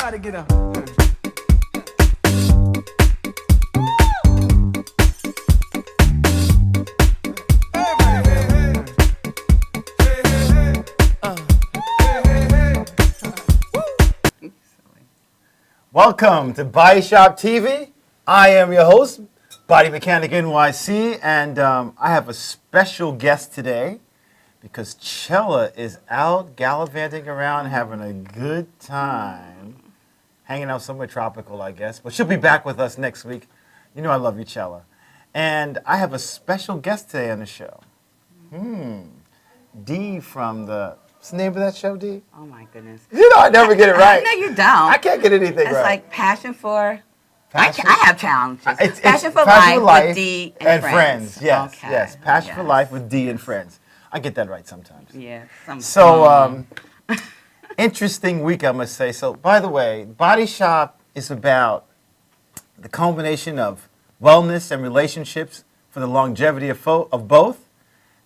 Everybody get up. Welcome to Body Shop TV. I am your host, Body Mechanic NYC, and I have a special guest today because Chella is out gallivanting around having a good time, hanging out somewhere tropical, I guess. But she'll be back with us next week. You know I love you, Chella. And I have a special guest today on the show. Dee from the... What's the name of that show, Dee? Oh my goodness. You know I never get it right. No, you don't. I can't get anything It's right. like passion for. Passion? I have challenges. It's passion for Passion life with D and friends. Yes, Okay. yes. Passion for Yes. life with D and friends. I get that right sometimes. Yeah. So, interesting week, I must say. So, by the way, Body Shop is about the combination of wellness and relationships for the longevity of both,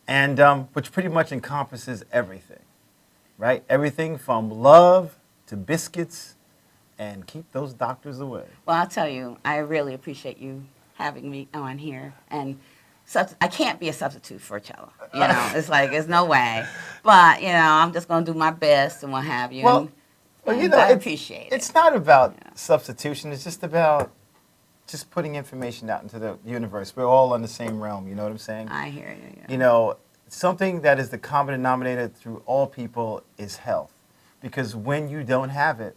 and which pretty much encompasses everything, right? Everything from love to biscuits, and keep those doctors away. Well, I'll tell you, I really appreciate you having me on here, and I can't be a substitute for Chella. You know, it's like there's no way. But you know, I'm just gonna do my best and what have you. Well, and you know, I appreciate it. It's not about substitution. It's just about just putting information out into the universe. We're all in the same realm. You know what I'm saying? I hear you. Yeah. You know, something that is the common denominator through all people is health. Because when you don't have it,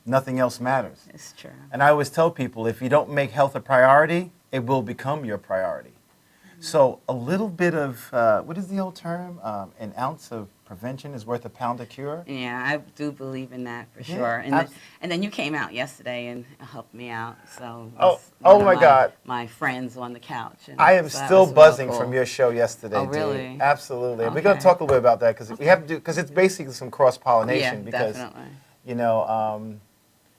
nothing else matters. It's true. And I always tell people, if you don't make health a priority, it will become your priority. So a little bit of, what is the old term? An ounce of prevention is worth a pound of cure. Yeah, I do believe in that for Yeah, sure. And then you came out yesterday and helped me out. So Oh, it's oh one my of God. my friends on the couch. And I am so that still was real buzzing cool. from your show yesterday, Oh, Dee. really? Absolutely. And we're going to Okay. talk a little bit about that because we have to do, because it's basically some cross-pollination. Yeah, because, definitely. you know,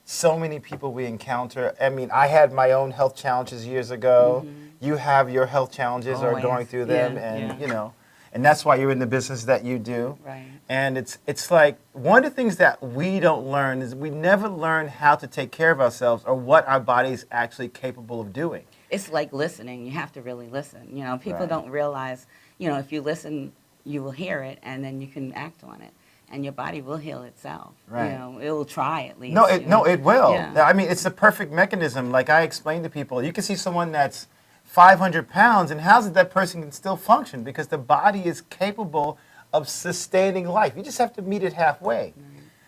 so many people we encounter. I mean, I had my own health challenges years ago. You have your health challenges or Always. going through them. Yeah, and, yeah. you know, and that's why you're in the business that you do. Right. And it's like one of the things that we don't learn is we never learn how to take care of ourselves or what our body is actually capable of doing. It's like listening. You have to really listen. You know, people Right. don't realize, you know, if you listen, you will hear it and then you can act on it. And your body will heal itself. Right. You know, it will try at least. No, you know. it will. Yeah. I mean, it's the perfect mechanism. Like I explain to people, you can see someone that's 500 pounds, and how's it that person can still function? Because the body is capable of sustaining life. You just have to meet it halfway.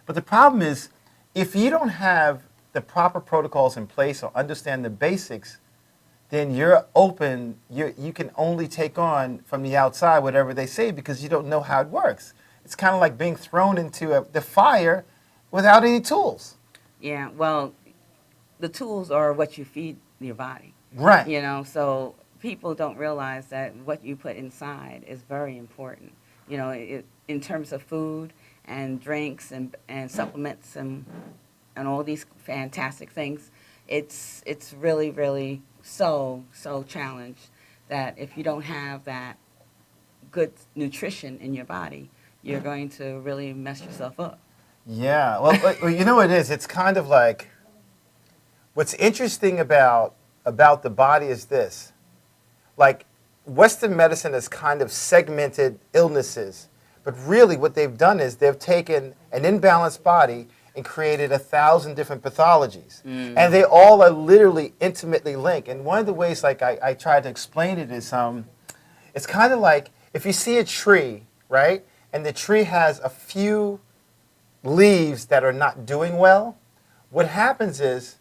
But the problem is, if you don't have the proper protocols in place or understand the basics, then you're open, you can only take on from the outside whatever they say because you don't know how it works. It's kind of like being thrown into the fire without any tools. Yeah, well, the tools are what you feed your body. Right. You know, so people don't realize that what you put inside is very important. You know, in terms of food and drinks and supplements and all these fantastic things, it's really, really so challenged that if you don't have that good nutrition in your body, you're going to really mess yourself up. Yeah. Well, you know what it is? It's kind of like what's interesting about the body is this. Like Western medicine has kind of segmented illnesses, but really what they've done is they've taken an imbalanced body and created 1,000 different pathologies. And they all are literally intimately linked. And one of the ways like I try to explain it is it's kind of like if you see a tree, right? And the tree has a few leaves that are not doing well, what happens is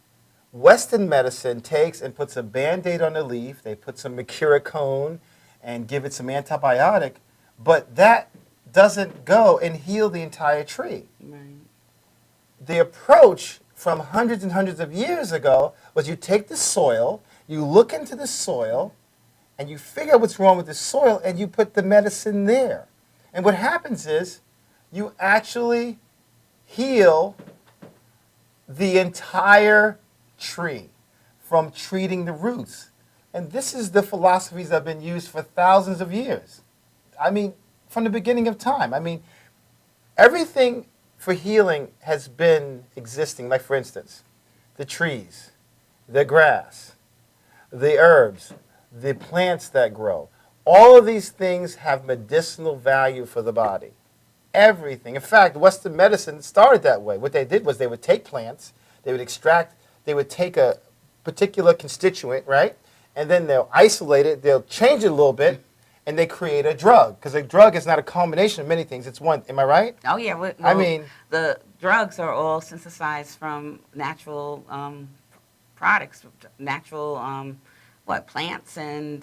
Western medicine takes and puts a Band-Aid on the leaf, they put some mercurochrome and give it some antibiotic, but that doesn't go and heal the entire tree. Right. The approach from hundreds and hundreds of years ago was you take the soil, you look into the soil, and you figure out what's wrong with the soil, and you put the medicine there. And what happens is you actually heal the entire tree from treating the roots. And this is the philosophies that have been used for thousands of years. I mean, from the beginning of time. I mean, everything for healing has been existing. Like, for instance, the trees, the grass, the herbs, the plants that grow. All of these things have medicinal value for the body. Everything. In fact, Western medicine started that way. What they did was they would take plants, they would extract, they would take a particular constituent, right? And then they'll isolate it, they'll change it a little bit, and they create a drug. Because a drug is not a combination of many things, it's one. Am I right? Oh yeah. I mean, the drugs are all synthesized from natural products, natural plants and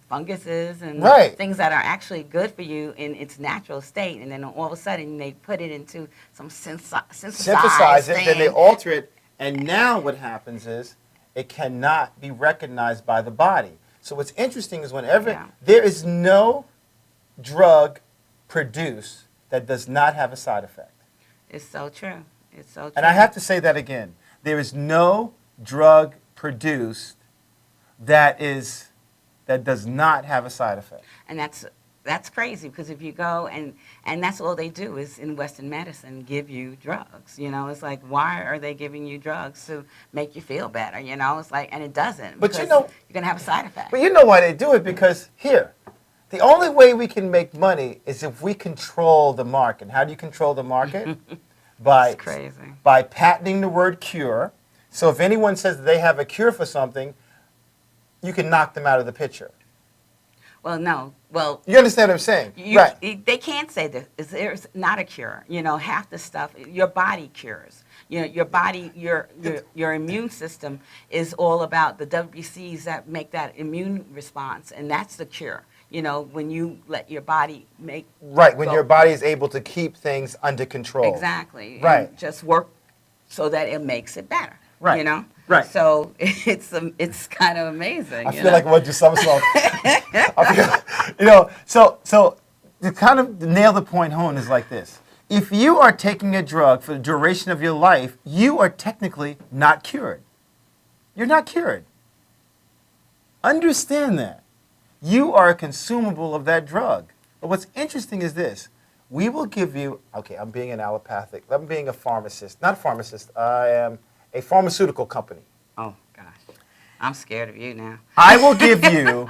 funguses and Right. things that are actually good for you in its natural state, and then all of a sudden they put it into some synthesize it, thing. then they alter it, and now what happens is it cannot be recognized by the body. So what's interesting is whenever Yeah. there is no drug produced that does not have a side effect. It's so true. It's so true. And I have to say that again. There is no drug produced that does not have a side effect. And that's crazy, because if you go and that's all they do is in Western medicine give you drugs. You know, it's like, why are they giving you drugs to make you feel better? You know, it's like, and it doesn't. But you because know- you're gonna have a side effect. But you know why they do it? Because here, the only way we can make money is if we control the market. How do you control the market? It's crazy. By patenting the word cure. So if anyone says that they have a cure for something, you can knock them out of the picture. Well, no. Well, You understand what I'm saying? Right. they can't say that there's not a cure. You know, half the stuff your body cures. You know, your body, your immune system is all about the WBCs that make that immune response, and that's the cure. You know, when you let your body make Right, when go- your body is able to keep things under control. exactly, Right. and just work so that it makes it better. Right. You know. Right. So it's kind of amazing. I you feel know? like I want to do somersault. So to kind of nail the point home is like this. If you are taking a drug for the duration of your life, you are technically not cured. You're not cured. Understand that. You are a consumable of that drug. But what's interesting is this. We will give you, okay, I'm being a pharmacist. Not a pharmacist, I am a pharmaceutical company. Oh gosh, I'm scared of you now. I will give you,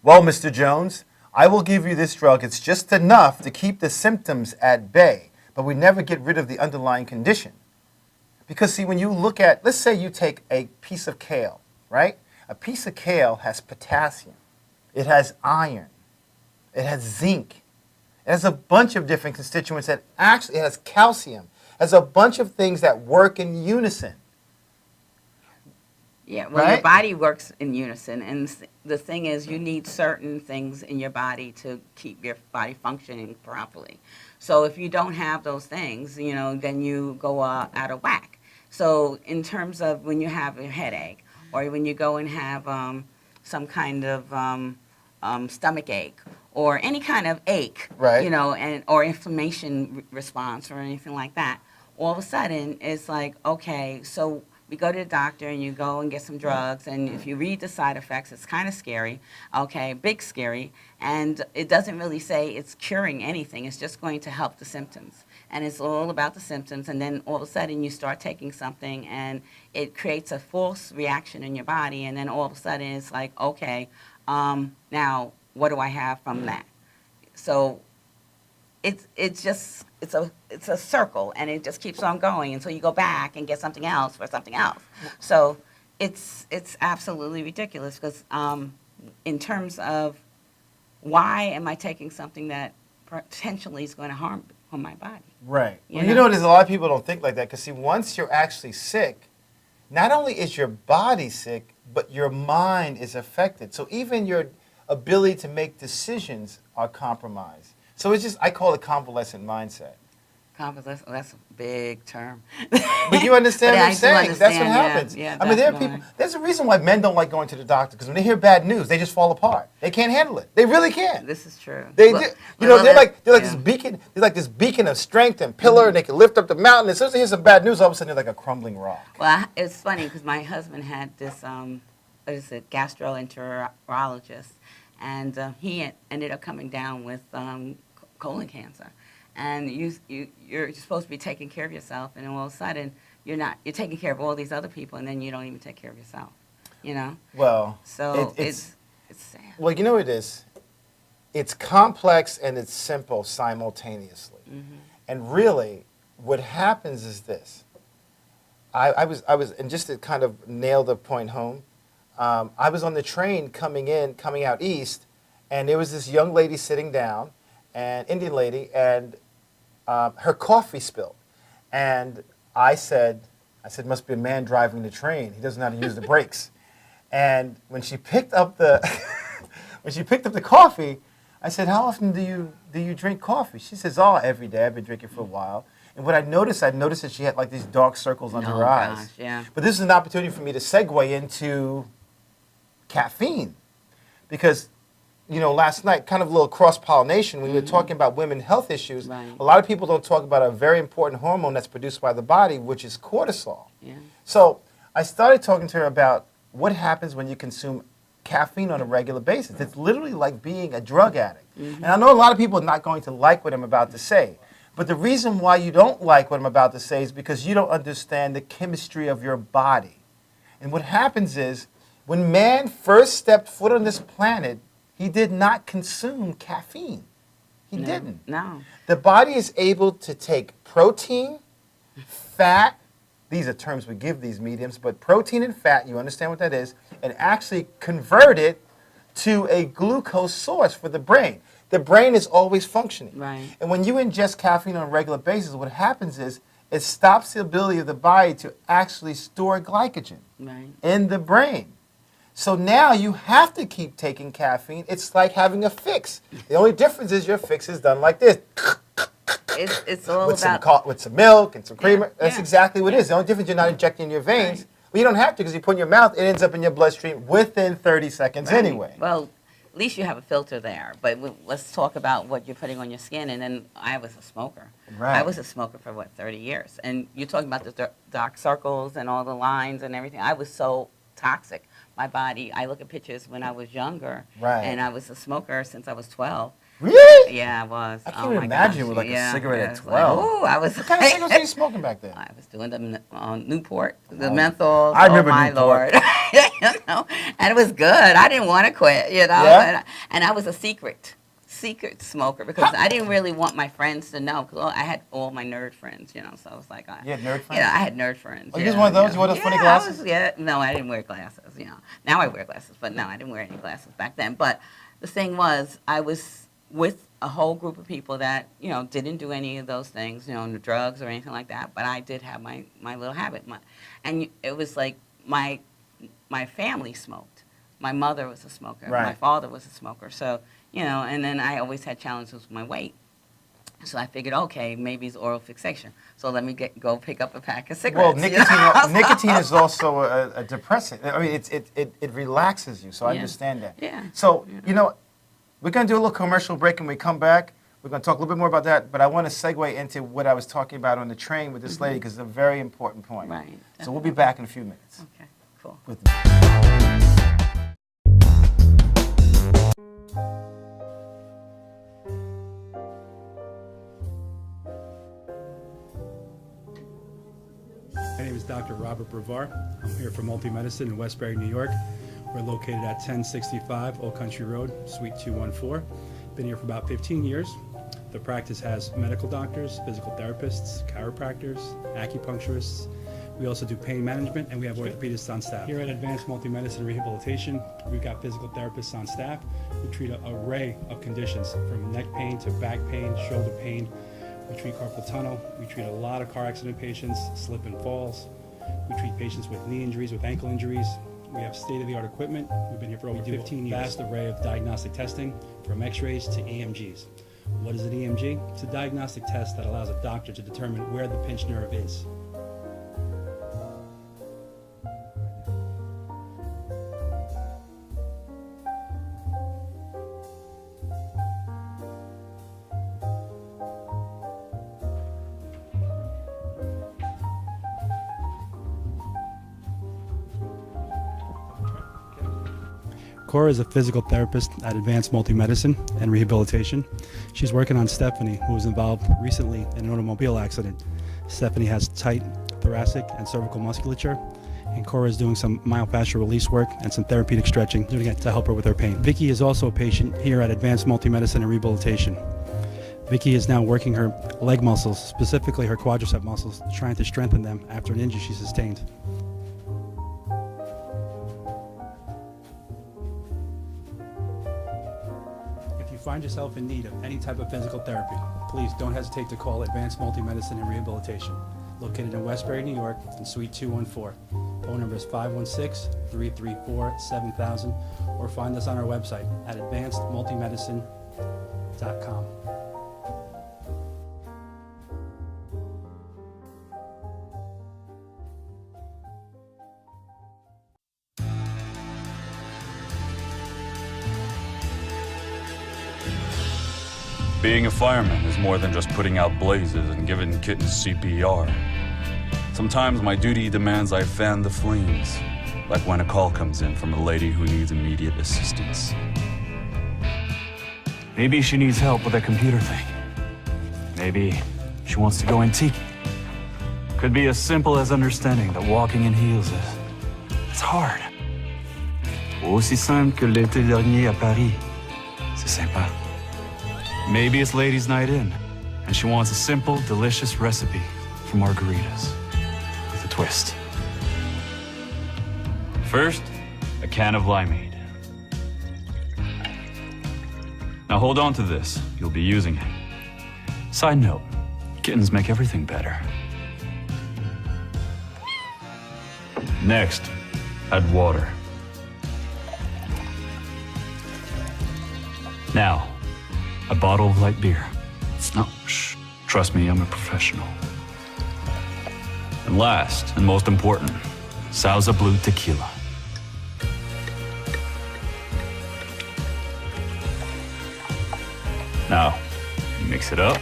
well, Mr. Jones, I will give you this drug. It's just enough to keep the symptoms at bay, but we never get rid of the underlying condition. Because, see, when you look at, let's say you take a piece of kale, right? A piece of kale has potassium, it has iron, it has zinc, it has a bunch of different constituents that actually, it has calcium, it has a bunch of things that work in unison. Yeah, well, Right? your body works in unison, and the thing is, you need certain things in your body to keep your body functioning properly. So if you don't have those things, you know, then you go out of whack. So in terms of when you have a headache, or when you go and have some kind of stomach ache, or any kind of ache, Right. you know, or inflammation response or anything like that, all of a sudden it's like, okay, so we go to the doctor and you go and get some drugs, and if you read the side effects, it's kind of scary, okay, big scary, and it doesn't really say it's curing anything. It's just going to help the symptoms, and it's all about the symptoms, and then all of a sudden you start taking something and it creates a false reaction in your body, and then all of a sudden it's like, okay, now what do I have from that? So it's a circle, and it just keeps on going until you go back and get something else for something else. So it's absolutely ridiculous, because in terms of why am I taking something that potentially is going to harm my body? Right. You Well, know? you know, there's a lot of people don't think like that, because, see, once you're actually sick, not only is your body sick, but your mind is affected. So even your ability to make decisions are compromised. So it's just, I call it convalescent mindset. Convalescent, that's a big term. But you understand But what I I'm do saying? That's what understand, yeah, happens. yeah, I mean, there are definitely. people, there's a reason why men don't like going to the doctor, because when they hear bad news, they just fall apart. They can't handle it. They really can't. This is true. They Look- do. You look, know, they're like yeah. this beacon. They're like this beacon of strength and pillar, and they can lift up the mountain. As soon as they hear some bad news, all of a sudden they're like a crumbling rock. Well, it's funny because my husband had this, what is it, gastroenterologist, and he ended up coming down with colon cancer. and you're supposed to be taking care of yourself, and then all of a sudden you're not. You're taking care of all these other people, and then you don't even take care of yourself. You know. Well, So it's sad. well, you know what it is? It's complex and it's simple simultaneously. Mm-hmm. And really, what happens is this. I was, and just to kind of nail the point home, I was on the train coming out east, and there was this young lady sitting down, an Indian lady, and her coffee spilled. And I said, must be a man driving the train. He doesn't know how to use the brakes. And when she picked up the, coffee, I said, how often do you drink coffee? She says, oh, every day. I've been drinking for a while. And what I noticed that she had like these dark circles under her eyes. Gosh, yeah. But this is an opportunity for me to segue into caffeine. Because, last night, kind of a little cross-pollination, when we were talking about women's health issues, Right. a lot of people don't talk about a very important hormone that's produced by the body, which is cortisol. Yeah. So I started talking to her about what happens when you consume caffeine on a regular basis. It's literally like being a drug addict. And I know a lot of people are not going to like what I'm about to say. But the reason why you don't like what I'm about to say is because you don't understand the chemistry of your body. And what happens is, when man first stepped foot on this planet, he did not consume caffeine. He didn't. No. The body is able to take protein, fat, these are terms we give these mediums, but protein and fat, you understand what that is, and actually convert it to a glucose source for the brain. The brain is always functioning. Right. And when you ingest caffeine on a regular basis, what happens is it stops the ability of the body to actually store glycogen Right. in the brain. So now you have to keep taking caffeine. It's like having a fix. The only difference is your fix is done like this. It's all with about with some milk and some creamer. Yeah, That's yeah, exactly what it is. The only difference, you're not injecting in your veins. Right. Well, you don't have to because you put it in your mouth. It ends up in your bloodstream within 30 seconds Right. anyway. Well, at least you have a filter there. But let's talk about what you're putting on your skin. And then I was a smoker. Right. I was a smoker for 30 years. And you're talking about the dark circles and all the lines and everything. I was so toxic. My body. I look at pictures when I was younger. Right. And I was a smoker since I was 12. Really? Yeah, I was. I can't Oh even my imagine gosh. with like Yeah, a cigarette yeah, at it's like, 12. ooh, I was. What kind of cigarettes were you smoking back then? I was doing the Newport, the Oh. menthols. I remember oh my Newport. Lord. And it was good. I didn't want to quit, Yeah? And I was a secret smoker because I didn't really want my friends to know because I had all my nerd friends, so I was like, You had nerd friends? Yeah, I had nerd friends. Oh, you was one of those? You wore those funny glasses? No, I didn't wear glasses. Now I wear glasses, but no, I didn't wear any glasses back then. But the thing was, I was with a whole group of people that didn't do any of those things, no drugs or anything like that. But I did have my little habit, and it was like my family smoked. My mother was a smoker. Right. My father was a smoker. So and then I always had challenges with my weight. So I figured, okay, maybe it's oral fixation. So let me go pick up a pack of cigarettes. Well, nicotine is also a depressant. I mean, it relaxes you, so I Yeah. understand that. Yeah. So, we're going to do a little commercial break, and when we come back, we're going to talk a little bit more about that, but I want to segue into what I was talking about on the train with this lady, because it's a very important point. Right. So we'll be back in a few minutes. Okay, cool. With My name is Dr. Robert Brevard. I'm here for Multi-Medicine in Westbury, New York. We're located at 1065 Old Country Road, Suite 214. Been here for about 15 years. The practice has medical doctors, physical therapists, chiropractors, acupuncturists. We also do pain management, and we have orthopedists on staff. Here at Advanced Multi-Medicine Rehabilitation, we've got physical therapists on staff who treat an array of conditions, from neck pain to back pain, shoulder pain. We treat carpal tunnel. We treat a lot of car accident patients, slip and falls. We treat patients with knee injuries, with ankle injuries. We have state-of-the-art equipment. We've been here for over 15 years. Vast array of diagnostic testing, from x-rays to EMGs. What is an EMG? It's a diagnostic test that allows a doctor to determine where the pinched nerve is. Cora is a physical therapist at Advanced Multi-Medicine and Rehabilitation. She's working on Stephanie, who was involved recently in an automobile accident. Stephanie has tight thoracic and cervical musculature, and Cora is doing some myofascial release work and some therapeutic stretching doing it to help her with her pain. Vicky is also a patient here at Advanced Multi-Medicine and Rehabilitation. Vicky is now working her leg muscles, specifically her quadricep muscles, trying to strengthen them after an injury she sustained. If you find yourself in need of any type of physical therapy, please don't hesitate to call Advanced Multi-Medicine and Rehabilitation, located in Westbury, New York, in Suite 214. Phone number is 516-334-7000, or find us on our website at advancedmultimedicine.com. Being a fireman is more than just putting out blazes and giving kittens CPR. Sometimes my duty demands I fan the flames, like when a call comes in from a lady who needs immediate assistance. Maybe she needs help with a computer thing. Maybe she wants to go antique. Could be as simple as understanding that walking in heels it's hard. Aussi simple que l'été dernier à Paris. C'est sympa. Maybe it's ladies' night in, and she wants a simple, delicious recipe for margaritas with a twist. First, a can of limeade. Now hold on to this, you'll be using it. Side note, kittens make everything better. Next, add water. Now, a bottle of light beer. No, shh. Trust me, I'm a professional. And last, and most important, Sauza Blue Tequila. Now, mix it up.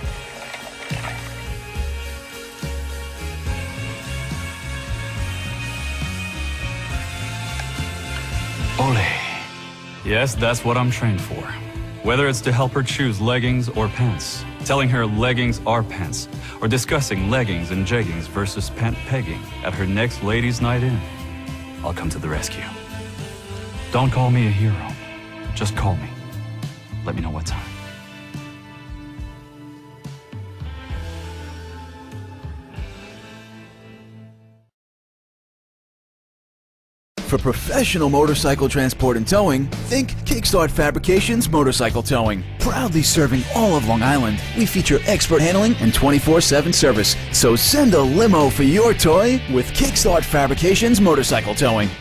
Ole. Yes, that's what I'm trained for. Whether it's to help her choose leggings or pants, telling her leggings are pants, or discussing leggings and jeggings versus pant pegging at her next ladies' night in, I'll come to the rescue. Don't call me a hero. Just call me. Let me know what time. For professional motorcycle transport and towing, think Kickstart Fabrications Motorcycle Towing. Proudly serving all of Long Island, we feature expert handling and 24/7 service. So send a limo for your toy with Kickstart Fabrications Motorcycle Towing.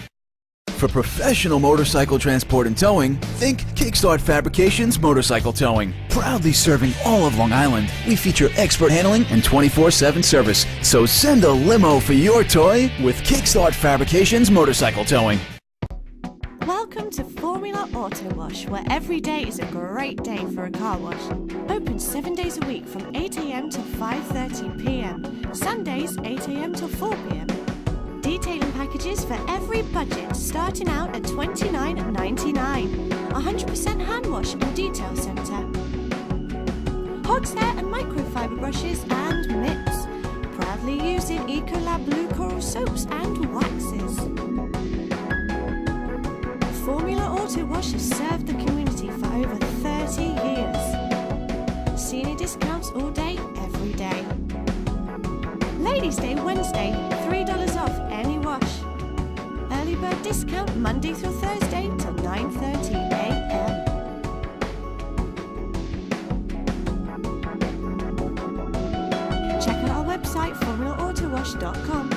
For professional motorcycle transport and towing, think Kickstart Fabrications Motorcycle Towing. Proudly serving all of Long Island, we feature expert handling and 24/7 service. So send a limo for your toy with Kickstart Fabrications Motorcycle Towing. Welcome to Formula Auto Wash, where every day is a great day for a car wash. Open 7 days a week from 8 a.m. till 5:30 p.m. Sundays 8 a.m. till 4 p.m. Detailing packages for every budget, starting out at $29.99. 100% hand wash and detail centre. Hog's hair and microfiber brushes and mitts. Proudly using Ecolab Blue Coral soaps and waxes. Formula Auto Wash has served the community for over 30 years. Senior discounts all day, every day. Ladies' Day Wednesday, $3 off any wash. Early bird discount Monday through Thursday till 9:30 a.m. Check out our website, formulaautowash.com.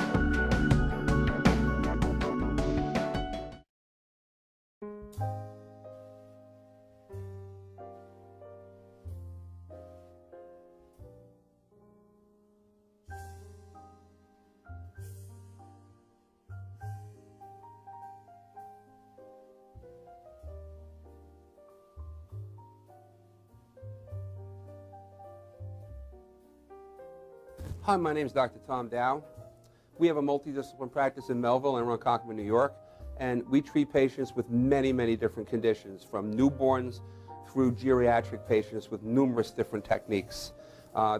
Hi, my name is Dr. Tom Dow. We have a multidiscipline practice in Melville and Ronkonkoma, New York. And we treat patients with many, many different conditions, from newborns through geriatric patients with numerous different techniques.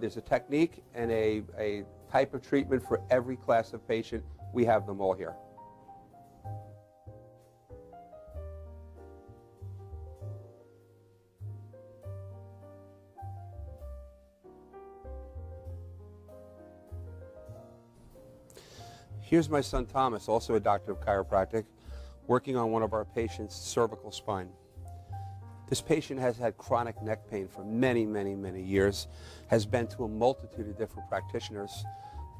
There's a technique and a type of treatment for every class of patient. We have them all here. Here's my son Thomas, also a doctor of chiropractic, working on one of our patients' cervical spine. This patient has had chronic neck pain for many, many, many years, has been to a multitude of different practitioners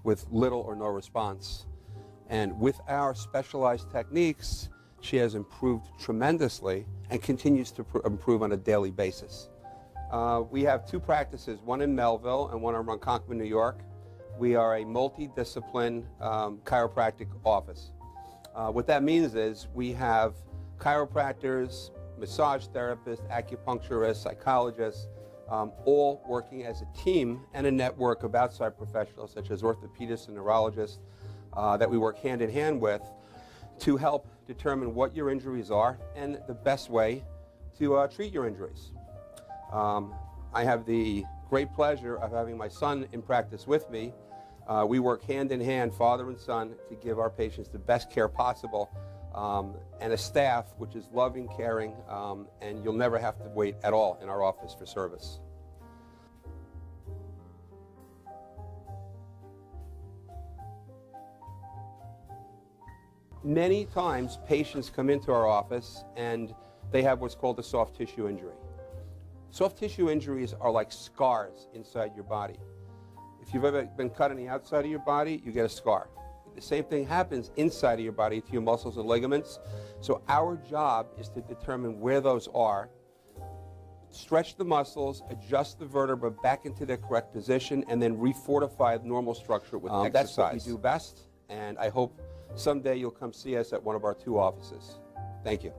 with little or no response. And with our specialized techniques, she has improved tremendously and continues to improve on a daily basis. We have two practices, one in Melville and one in Ronkonkoma, New York. We are a multidiscipline chiropractic office. What that means is we have chiropractors, massage therapists, acupuncturists, psychologists, all working as a team and a network of outside professionals such as orthopedists and neurologists that we work hand in hand with to help determine what your injuries are and the best way to treat your injuries. I have the great pleasure of having my son in practice with me. We work hand in hand, father and son, to give our patients the best care possible, and a staff which is loving, caring, and you'll never have to wait at all in our office for service. Many times patients come into our office and they have what's called a soft tissue injury. Soft tissue injuries are like scars inside your body. If you've ever been cut on the outside of your body, you get a scar. The same thing happens inside of your body to your muscles and ligaments. So our job is to determine where those are, stretch the muscles, adjust the vertebra back into their correct position, and then refortify the normal structure with exercise. That's what we do best, and I hope someday you'll come see us at one of our two offices. Thank you.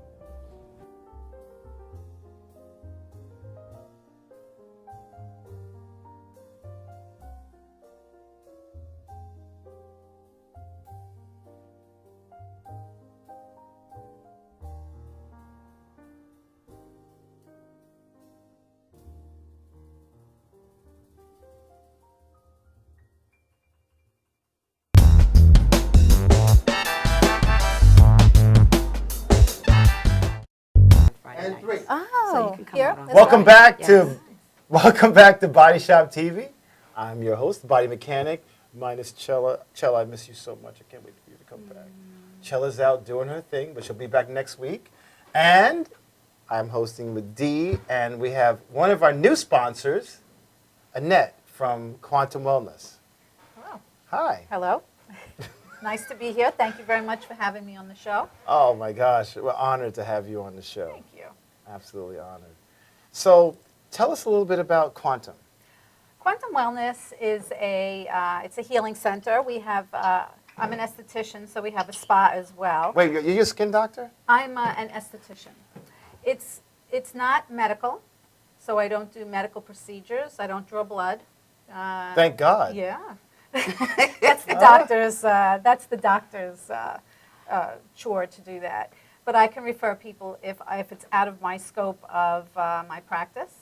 Friday And nights. three. So you Oh, can come here. out on That's Welcome right. back Yes. to Welcome back to Body Shop TV. I'm your host, Body Mechanic, minus Chella. Chella, I miss you so much. I can't wait for you to come back. Chella's out doing her thing, but she'll be back next week. And I'm hosting with Dee, and we have one of our new sponsors, Annette from Quantum Wellness. Hello. Hi. Hello. Nice to be here. Thank you very much for having me on the show. Oh my gosh, we're honored to have you on the show. Thank you. Absolutely honored. So, tell us a little bit about Quantum. Quantum Wellness is it's a healing center. We have, I'm an esthetician, so we have a spa as well. Wait, you're a skin doctor? I'm an esthetician. It's not medical, so I don't do medical procedures. I don't draw blood. Thank God. Yeah. That's the doctor's chore to do that. But I can refer people if it's out of my scope of my practice,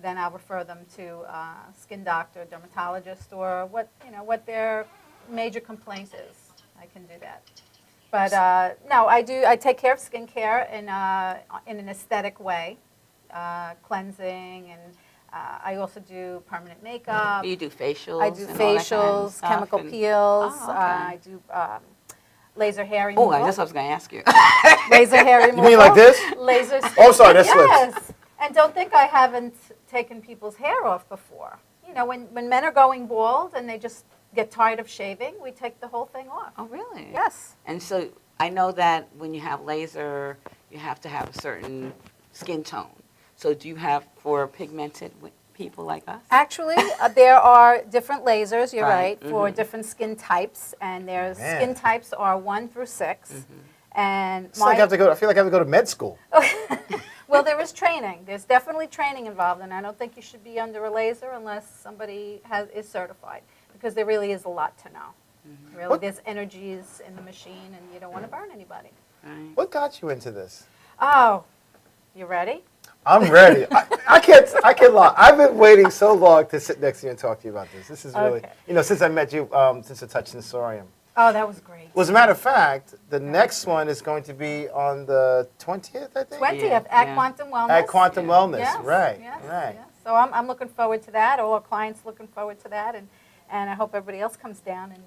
then I'll refer them to a skin doctor, dermatologist, or what their major complaint is. I can do that. But no, I take care of skincare in an aesthetic way, cleansing, and I also do permanent makeup. You do facials? I do and all that kind of facials, stuff chemical and- peels. Oh, okay. I do laser hair Oh, removal. that's what I was going to ask you. Laser hair removal. You mean like this? Laser. Oh, sorry, that slipped. Yes. And don't think I haven't taken people's hair off before. You know, when men are going bald and they just get tired of shaving, we take the whole thing off. Oh, really? Yes. And so I know that when you have laser, you have to have a certain skin tone. So do you have for pigmented people like us? Actually, there are different lasers, you're Right, right, for different skin types. And there's Man. skin types are 1 through 6. And It's like I feel like I have to go to med school. well, there is training. There's definitely training involved, and I don't think you should be under a laser unless somebody is certified, because there really is a lot to know. Really, there's energies in the machine, and you don't want to burn anybody. Right. What got you into this? Oh, you ready? I'm ready. I can't lie. I've been waiting so long to sit next to you and talk to you about this. This is really, Okay. since I met you, since the Touch Sensorium. Oh, that was great. Well, as a matter of fact, the next one is going to be on the 20th, I think? 20th Yeah, at yeah. Quantum Wellness. At Quantum Wellness, Yes, right, yes, right. yes. So I'm looking forward to that. All our clients looking forward to that, and I hope everybody else comes down and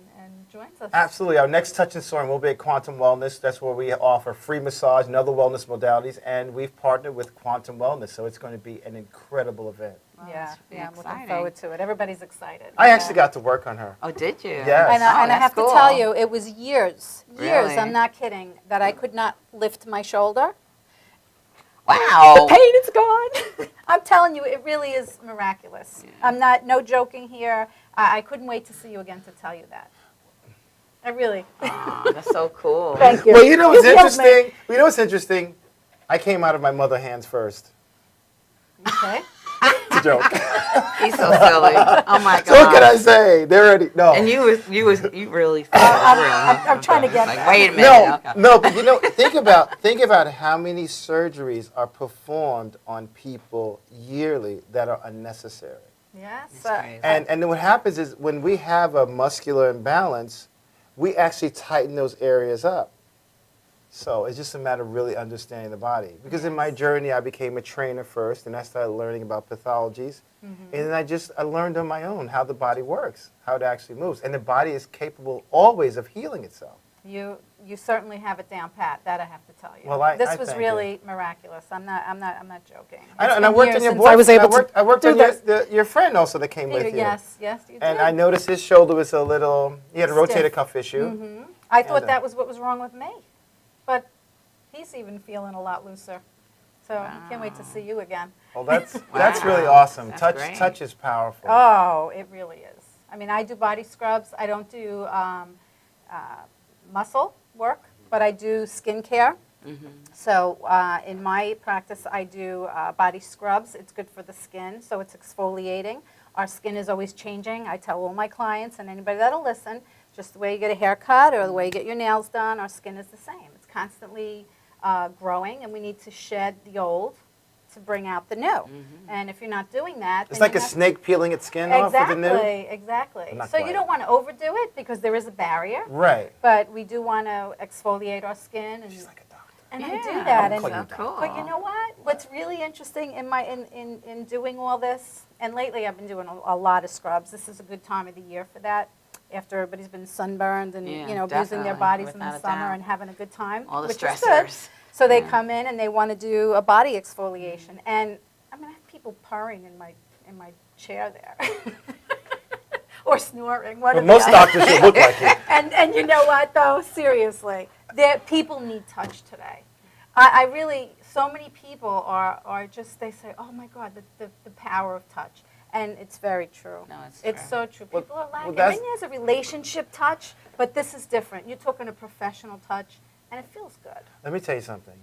joins us. Absolutely. Our next Touch and Soaring will be at Quantum Wellness. That's where we offer free massage and other wellness modalities, and we've partnered with Quantum Wellness, so it's going to be an incredible event. Yeah, that's yeah, I'm looking exciting. forward to it. Everybody's excited. I actually got to work on her. Oh, did you? Yes. And I that's have cool. to tell you, it was years, Really? I'm not kidding, that I could not lift my shoulder. Wow. Pain is gone. I'm telling you, it really is miraculous. I'm no joking here. I couldn't wait to see you again to tell you that. I really. Aw, that's so cool. Thank you. Well, you know what's You killed me. interesting? You know what's interesting? I came out of my mother's hands first. Okay. It's a joke. He's so silly. Oh my god. So what can I say? They're already, no. And you really thought it was real, huh? I'm trying to get Like, there. wait a minute. No, okay. no, but think about how many surgeries are performed on people yearly that are unnecessary. Yes. That's crazy. And then what happens is when we have a muscular imbalance, we actually tighten those areas up. So it's just a matter of really understanding the body. Because in my journey, I became a trainer first, and I started learning about pathologies. And then I learned on my own how the body works, how it actually moves. And the body is capable always of healing itself. You certainly have it down pat. That I have to tell you. Well, I this was thank really miraculous. I'm not joking. I know, It's and I been worked years on your since boyfriend. I was able I worked to on do this. your friend also that came with you. Yes, you did. And I noticed his shoulder was a little, he had a rotator Stiff. cuff issue. I thought And, that was what was wrong with me, but he's even feeling a lot looser. So I can't wait to see you again. Well, that's really Wow. awesome. That's Touch great. touch is powerful. Oh, it really is. I mean, I do body scrubs. I don't do muscle work, but I do skincare. So in my practice, I do body scrubs. It's good for the skin, so it's exfoliating. Our skin is always changing. I tell all my clients and anybody that'll listen, just the way you get a haircut or the way you get your nails done, our skin is the same. It's constantly growing, and we need to shed the old to bring out the new. And if you're not doing that, It's then like a you're not- snake peeling its skin off with the new. Exactly. I'm not So quite. you don't want to overdo it because there is a barrier, Right. but we do want to exfoliate our skin, and She's like a doctor. and I do Yeah, that. I'll And call you cool. but you know what? What's really interesting in doing all this, and lately I've been doing a lot of scrubs. This is a good time of the year for that. After everybody's been sunburned and Yeah, abusing their definitely, bodies in the without a summer doubt. and having a good time, All the which is good. stressors. So they Yeah. come in and they want to do a body exfoliation, and I mean I have people purring in my chair there, or snoring. One But of the most other. doctors should look like you. And you know what though? Seriously, people need touch today. I really, so many people are just, they say, oh my God, the power of touch. And it's very true. No, it's It's true. so true. Well, People are lacking. that's- I mean, there's a relationship touch, but this is different. You're talking a professional touch, and it feels good. Let me tell you something.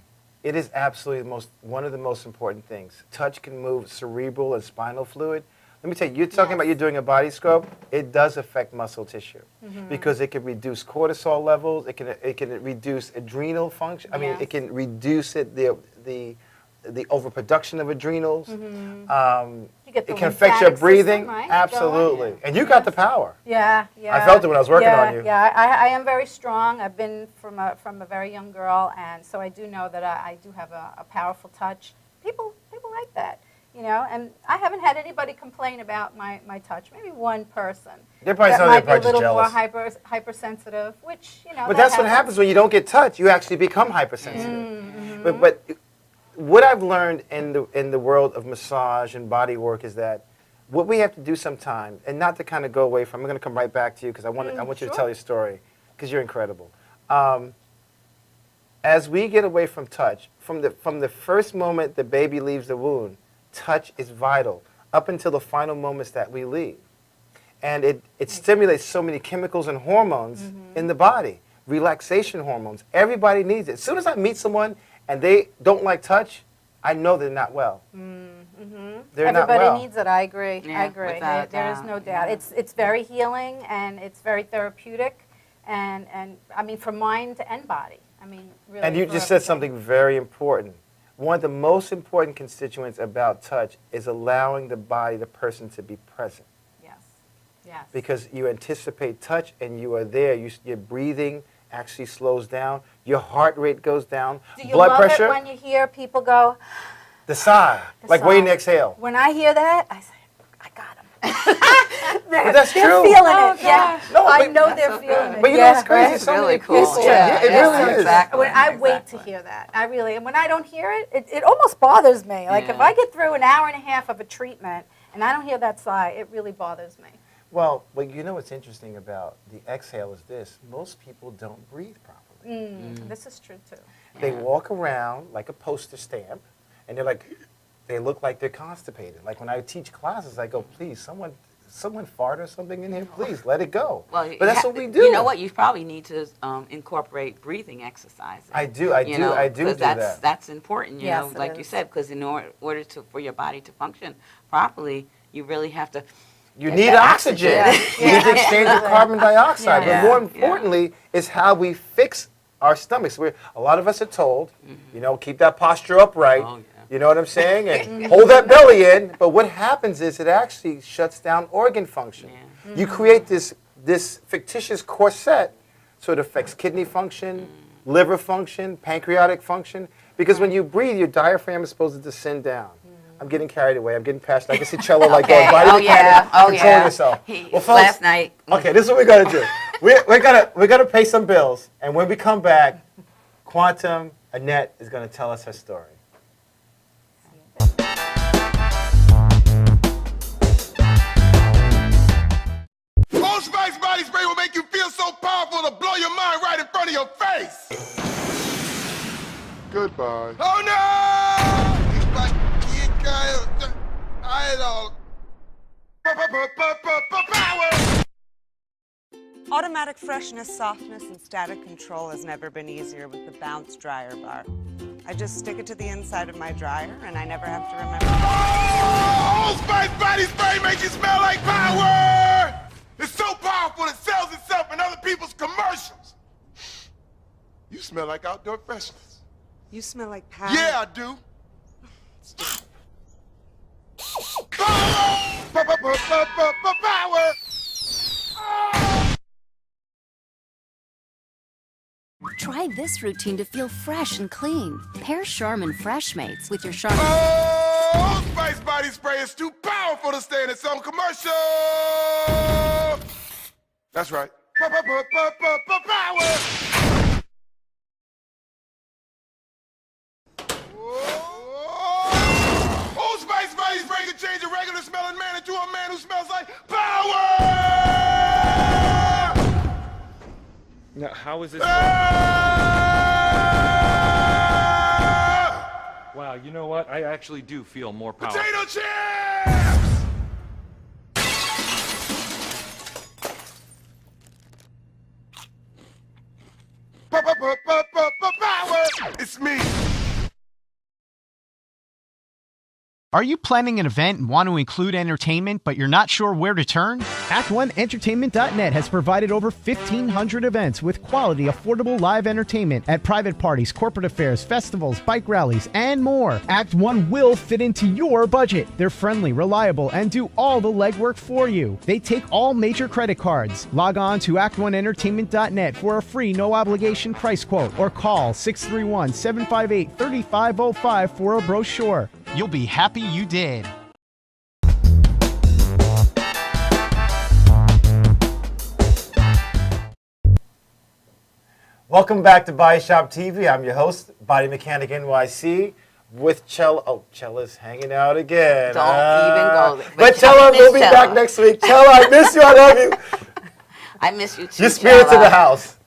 It is absolutely one of the most important things. Touch can move cerebral and spinal fluid. Let me tell you, you're talking about you doing a body scrub. It does affect muscle tissue because it can reduce cortisol levels. It can reduce adrenal function. I mean, Yes. it can reduce the overproduction of adrenals. You get the It can affect your lymphatic breathing. system, right? Absolutely. Going. And you got the power. Yeah, yeah. I felt it when I was working on you. Yeah, I am very strong. I've been from a very young girl, and so I do know that I do have a powerful touch. People like that, and I haven't had anybody complain about my touch. Maybe one person. They're probably that some of might be their a little jealous. more hypersensitive, which, But that's what happens when you don't get touched. You actually become hypersensitive. But what I've learned in the world of massage and body work is that what we have to do sometime, and not to kind of go away from, I'm going to come right back to you because I want you to sure. tell your story because you're incredible. As we get away from touch, from the first moment the baby leaves the womb, touch is vital up until the final moments that we leave. And it stimulates so many chemicals and hormones in the body, relaxation hormones. Everybody needs it. As soon as I meet someone and they don't like touch, I know they're not well. They're not Everybody well. needs it. I agree. Yeah, I agree. without a There is doubt, no doubt. yeah. It's very healing, and it's very therapeutic, and I mean for mind and body. I mean, really. And you for just said everything. something very important. One of the most important constituents about touch is allowing the body, the person to be present. Yes, yes. Because you anticipate touch and you are there. Your breathing actually slows down. Your heart rate goes down. Do you Blood love pressure, it when you hear people go, the sigh, The like waiting to sigh. exhale. when I hear that, I say, I got him. But that's they're true. feeling Oh, it. Yeah. No, I but- know That's they're so feeling good. it. But you know yeah, what's crazy? right? So Really many cool. people- Yeah. it really is. Exactly. When I wait to hear that, I really, and when I don't hear it, it almost bothers me. Like if Yeah. I get through an hour and a half of a treatment and I don't hear that sigh, it really bothers me. Well, you know what's interesting about the exhale is this. Most people don't breathe properly. This is true too. They walk around like a poster stamp, and they look like they're constipated. Like when I teach classes, I go, please, someone fart or something in here, please, let it go. Well, But that's what we do. You know what? You probably need to incorporate breathing exercises. I do You know, do 'cause that. That's important. You Yes, know, it like you is. said, because in order for your body to function properly, you really have to. You get need that oxygen. oxygen. You need to exchange the carbon dioxide. Yeah. But more Yeah. importantly, is how we fix our stomachs. A lot of us are told, keep that posture upright. Oh, yeah. You know what I'm saying? And hold that belly in. But what happens is it actually shuts down organ function. Yeah. You create this fictitious corset, so it affects kidney function, liver function, pancreatic function. Because when you breathe, your diaphragm is supposed to descend down. I'm getting carried away. I'm getting passionate. I can see Cello like Okay. going, body Oh, mechanic, yeah. Oh, controlling yeah. yourself. He- Well, folks, last night. okay, this is what we're gonna do. We're gonna pay some bills, and when we come back, Quantum Annette is gonna tell us her story. Old Spice body spray will make you feel so powerful to blow your mind right in front of your face. Goodbye. Oh no! It's like you got idol. Power. Automatic freshness, softness, and static control has never been easier with the Bounce Dryer Bar. I just stick it to the inside of my dryer, and I never have to remember. Old Spice body spray makes you smell like power. It's so powerful it sells itself in other people's commercials. You smell like outdoor freshness. You smell like power. Yeah, I do. Power! Power! Try this routine to feel fresh and clean. Pair Charmin Fresh Mates with your Charmin. Oh, Old Spice body spray is too powerful to stay in its own commercial. That's right. Power! Old Spice body spray can change a regular smelling man into a man who smells like power! Now, how is this? Wow, you know what? I actually do feel more powerful. Potato chips! Power! It's me. Are you planning an event and want to include entertainment, but you're not sure where to turn? Act1Entertainment.net has provided over 1,500 events with quality, affordable live entertainment at private parties, corporate affairs, festivals, bike rallies, and more. Act One will fit into your budget. They're friendly, reliable, and do all the legwork for you. They take all major credit cards. Log on to Act1Entertainment.net for a free, no-obligation price quote, or call 631-758-3505 for a brochure. You'll be happy you did. Welcome back to Body Shop TV. I'm your host, Body Mechanic NYC, with Cello. Oh, Cella's hanging out again. Don't even go there. But But Cello miss will be Cello. back next week. Cello, I miss you. I love you. I miss you too. Your spirit's in Cella. the house.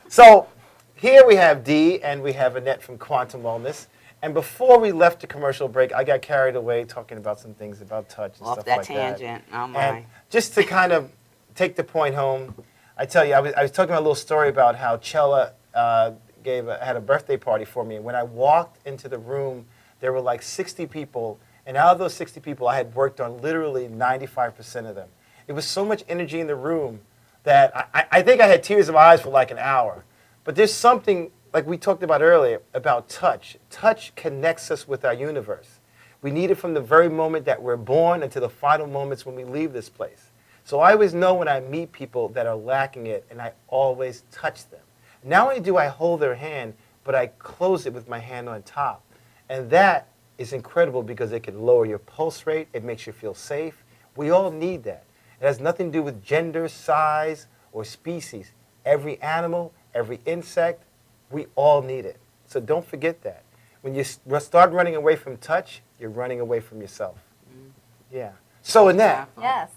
So here we have Dee and we have Annette from Quantum Wellness. And before we left the commercial break, I got carried away talking about some things about touch and Off stuff that like tangent. Oh that. my. And just to kind of take the point home, I tell you, I was talking about a little story about how Cella had a birthday party for me. And when I walked into the room, there were like 60 people. And out of those 60 people, I had worked on literally 95% of them. It was so much energy in the room that I think I had tears in my eyes for like an hour. But there's something like we talked about earlier, about touch. Touch connects us with our universe. We need it from the very moment that we're born until the final moments when we leave this place. So I always know when I meet people that are lacking it, and I always touch them. Not only do I hold their hand, but I close it with my hand on top. And that is incredible because it can lower your pulse rate. It makes you feel safe. We all need that. It has nothing to do with gender, size, or species. Every animal, every insect, we all need it. So don't forget that. When you start running away from touch, you're running away from yourself. Yeah. So Annette, Yes.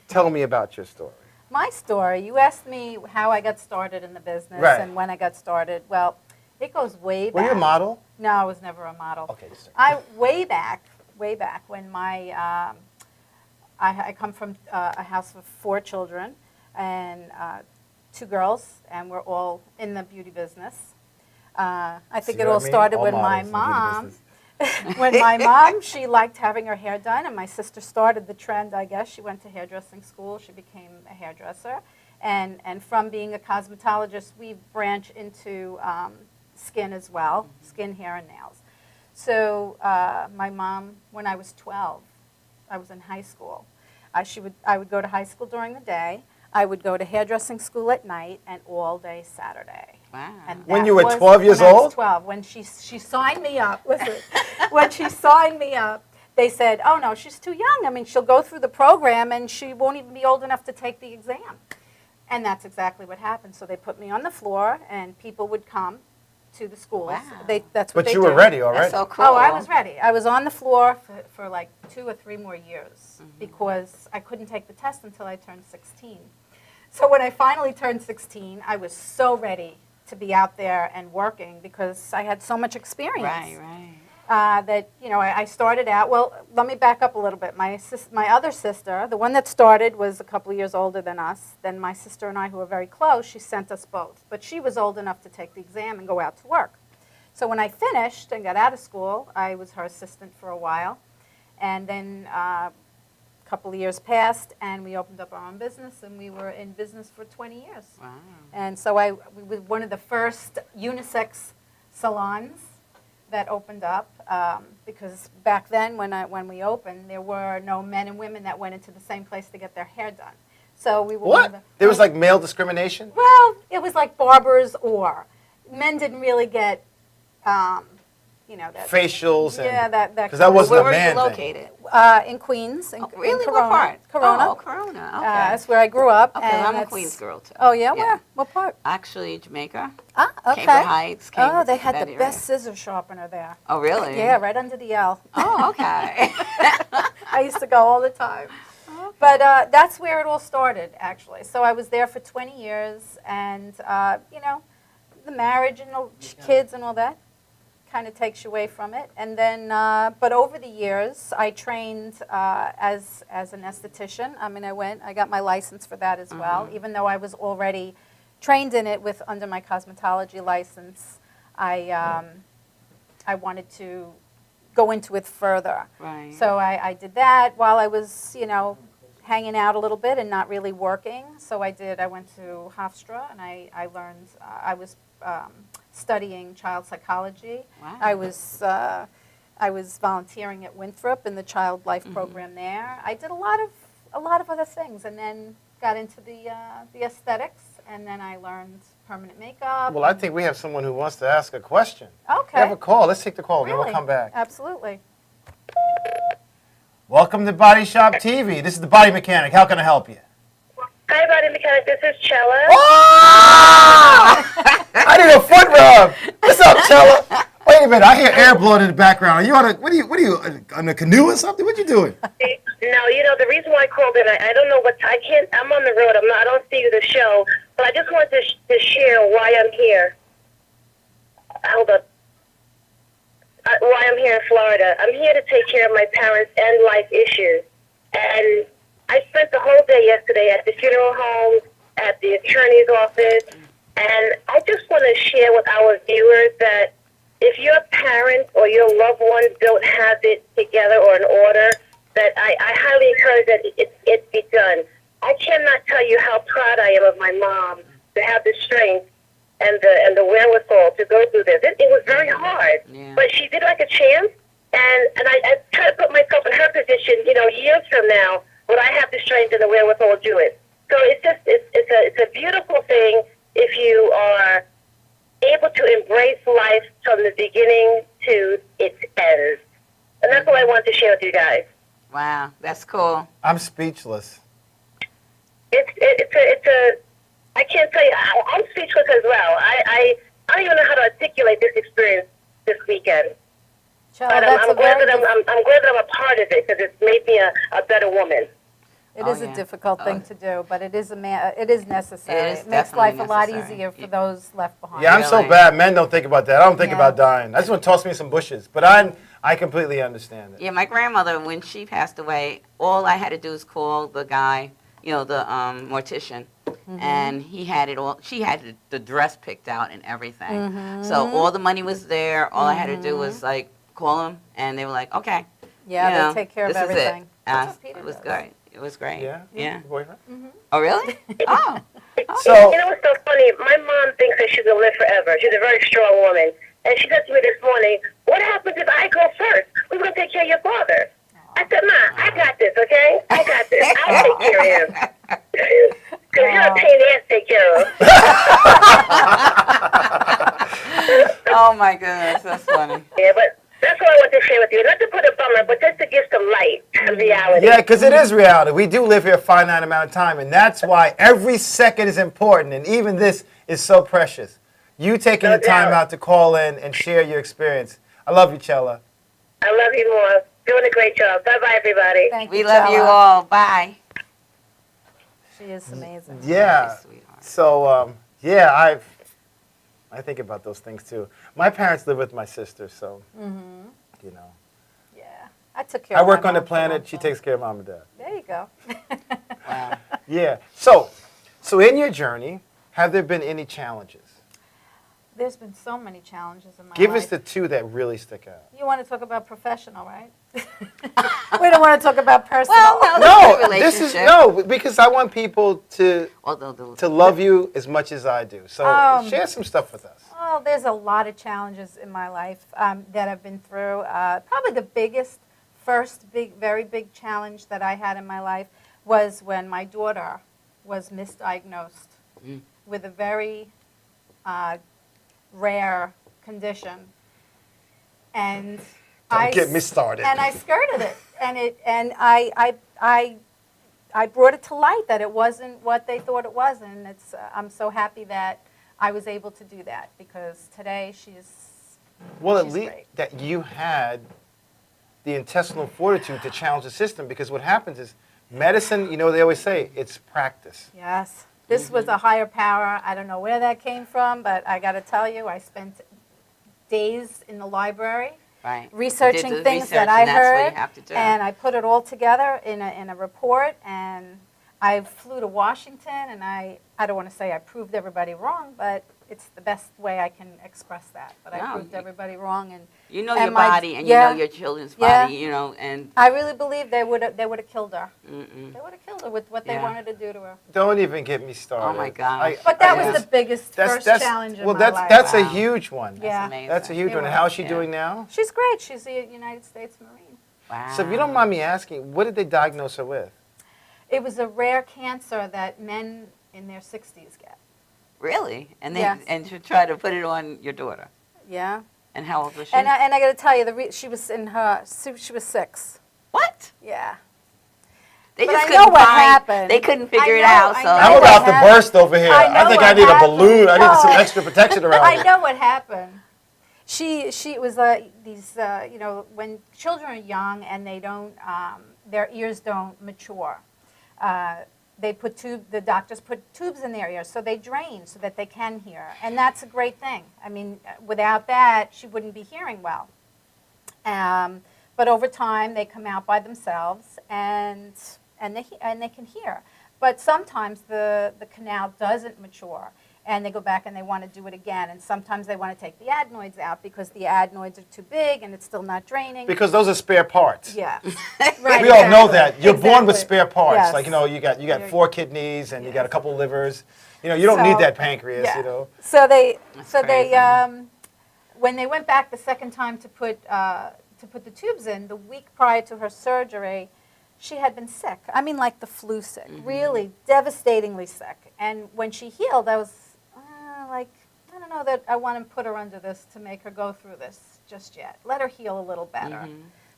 tell me about your story. My story, you asked me how I got started in the business Right. and when I got started. Well, it goes way back. Were you a model? No, I was never a model. Okay. Way back when my, I come from a house of 4 children and 2 girls, and we're all in the beauty business. I think See it what all I mean? started All when my models in beauty mom, business. when my mom, she liked having her hair done, and my sister started the trend, I guess. She went to hairdressing school. She became a hairdresser. And from being a cosmetologist, we branch into skin as well, skin, hair, and nails. So my mom, when I was 12, I was in high school. I would go to high school during the day. I would go to hairdressing school at night and all day Saturday. Wow. And When that you were was 12 years when I was old? 12. When she signed me up, listen, when she signed me up, they said, oh no, she's too young. I mean, she'll go through the program and she won't even be old enough to take the exam. And that's exactly what happened. So they put me on the floor and people would come to the schools. Wow. That's what But they you were do. ready already. That's so cool. Oh, I was ready. I was on the floor for like 2 or 3 more years because I couldn't take the test until I turned 16. So when I finally turned 16, I was so ready to be out there and working because I had so much experience. Right, right. That, you know, I started out, well, let me back up a little bit. My other sister, the one that started, was a couple of years older than us. Then my sister and I, who were very close, she sent us both. But she was old enough to take the exam and go out to work. So when I finished and got out of school, I was her assistant for a while. And then a couple of years passed, and we opened up our own business, and we were in business for 20 years. Wow. And so we were one of the first unisex salons that opened up, because back then when we opened, there were no men and women that went into the same place to get their hair done. So we were one of What? the, There was like male discrimination? well, it was like barbers, or men didn't really get, you know, that Facials and... yeah, that Because that wasn't Where a were man you thing. located? in Queens, in, Oh, really? in What Corona. part? Corona. Oh, Corona. Okay. That's where I grew up. Okay, and well, I'm a that's- Queens girl too. Oh yeah, Yeah. where? What part? Actually, Jamaica. Ah, okay. Cambridge Heights. Oh, Cambridge, they had that the area. best scissor sharpener there. Oh, really? Yeah, right under the L. Oh, okay. I used to go all the time. But that's where it all started, actually. So I was there for 20 years, and, you know, the marriage and the kids and all that kind of takes you away from it. And then, but over the years, I trained as an esthetician. I mean, I got my license for that as well, even though I was already trained in it under my cosmetology license. I wanted to go into it further. Right. So I did that while I was, you know, hanging out a little bit and not really working. So I went to Hofstra and I learned, I was studying child psychology. Wow. I was volunteering at Winthrop in the child life program there. I did a lot of other things, and then got into the aesthetics, and then I learned permanent makeup. Well, I think we have someone who wants to ask a question. Okay. We have a call. Let's take the call, then Really? we'll come back. Absolutely. Welcome to Body Shop TV. This is the Body Mechanic. How can I help you? Hi, Body Mechanic. This is Chella. I need a foot rub. What's up, Chella? Wait a minute. I hear air blowing in the background. Are you on a what are you on a canoe or something? What you doing? No, you know, the reason why I called in, I don't know what, I'm on the road. I don't see the show, but I just wanted to share why I'm here. Hold up. Why I'm here in Florida. I'm here to take care of my parents' end-life issues. And I spent the whole day yesterday at the funeral home, at the attorney's office, and I just want to share with our viewers that if your parents or your loved ones don't have it together or in order, that I highly encourage that it be done. I cannot tell you how proud I am of my mom to have the strength and the wherewithal to go through this. It was very hard, but she did like a champ, and I try to put myself in her position. You know, years from now, would I have the strength and the wherewithal to do it? So it's a beautiful thing if you are able to embrace life from the beginning to its end. And that's what I wanted to share with you guys. Wow, that's cool. I'm speechless. It's a I can't tell you, I'm speechless as well. I don't even know how to articulate this experience this weekend. Chella, But that's I'm glad that I'm glad that I'm a part of it because it's made me a better woman. It is a difficult thing to do, but it is it is necessary. It is It makes life a definitely lot necessary. easier for those left behind. Yeah, I'm so bad. Men don't think about that. I don't think Yeah. about dying. I just want to toss me in some bushes. But I completely understand it. Yeah, my grandmother, when she passed away, all I had to do was call the guy, you know, the mortician, and he had it all. She had the dress picked out and everything. So all the money was there. All I had to do was like call him, and they were like, okay. Yeah, you they know, take care of this is it. everything. That's what Peter It was does. great. It was great. Yeah? Yeah. Your boyfriend? Oh, really? Oh. So- You know what's so funny? My mom thinks that she's going to live forever. She's a very strong woman. And she said to me this morning, what happens if I go first? Who's going to take care of your father? I said, Ma, I got this, okay? I got this. I'll take care of him. Because you're a pain in the ass to take care of. Oh, my goodness. That's funny. Yeah, but that's what I want to share with you. Not to put a bummer, but just to give some light and reality. Yeah, because it is reality. We do live here a finite amount of time, and that's why every second is important, and even this is so precious. You taking the time out to call in and share your experience. I love you, Chella. I love you more. Doing a great job. Bye-bye, everybody. We love you all. Bye. She is amazing. Yeah. So, yeah, I think about those things too. My parents live with my sister, so, you know. Yeah. I took care I of work my on the mom for a long planet. She takes care of mom and dad. There you go. Yeah. So in your journey, have there been any challenges? There's been so many challenges in my Give life. us the two that really stick out. You want to talk about professional, right? We don't want to talk about personal. No, this is no, because I want people to love you as much as I do. So share some stuff with us. Oh, there's a lot of challenges in my life that I've been through. Probably the very big challenge that I had in my life was when my daughter was misdiagnosed with a very rare condition, and Don't get me started. And I skirted it, and I brought it to light that it wasn't what they thought it was, and I'm so happy that I was able to do that because today she's At least that you had the intestinal fortitude to challenge the system, because what happens is medicine, you know, they always say it's practice. Yes. This was a higher power. I don't know where that came from, but I got to tell you, I spent days in the library researching Did the things research, that I and that's what heard, you have to do. and I put it all together in a report, and I flew to Washington, and I don't want to say I proved everybody wrong, but it's the best way I can express that. But I No, proved everybody wrong, and You know and your my- body, and yeah, you know your children's yeah. body, you know, and I really believe they would have killed her. Mm-mm. They would have killed her with what they Yeah. wanted to do to her. Don't even get me started. Oh my gosh. But that I was just- the biggest first challenge in my life. That's a huge one. Yeah. That's a huge It one. And was, how is she yeah. doing now? She's great. She's a United States Marine. Wow. So if you don't mind me asking, what did they diagnose her with? It was a rare cancer that men in their 60s get. Really? And then Yes. and to try to put it on your daughter. Yeah. And how old was she? And I got to tell you, she was 6. What? Yeah. They But just I couldn't know what find- happened. They couldn't figure I it know- out. I So know I'm what about to happened. burst over here. I know I think what I need a happened. balloon. I need some No. extra protection around I me. know what happened. She was these you know, when children are young and they don't their ears don't mature. The doctors put tubes in their ears so they drain so that they can hear, and that's a great thing. I mean, without that, she wouldn't be hearing well. But over time, they come out by themselves, and they can hear. But sometimes the canal doesn't mature, and they go back and they want to do it again. And sometimes they want to take the adenoids out because the adenoids are too big and it's still not draining. Because those are spare parts. Yeah. Right, We all know exactly. that. You're born with Exactly. spare parts. Yes. Like, you got 4 kidneys and you got a couple of livers. You don't need that pancreas, Yeah. So they crazy. when they went back the second time to put the tubes in, the week prior to her surgery, she had been sick. I mean, like the flu sick, really devastatingly sick. And when she healed, I was like, I don't know that I want to put her under this to make her go through this just yet. Let her heal a little better.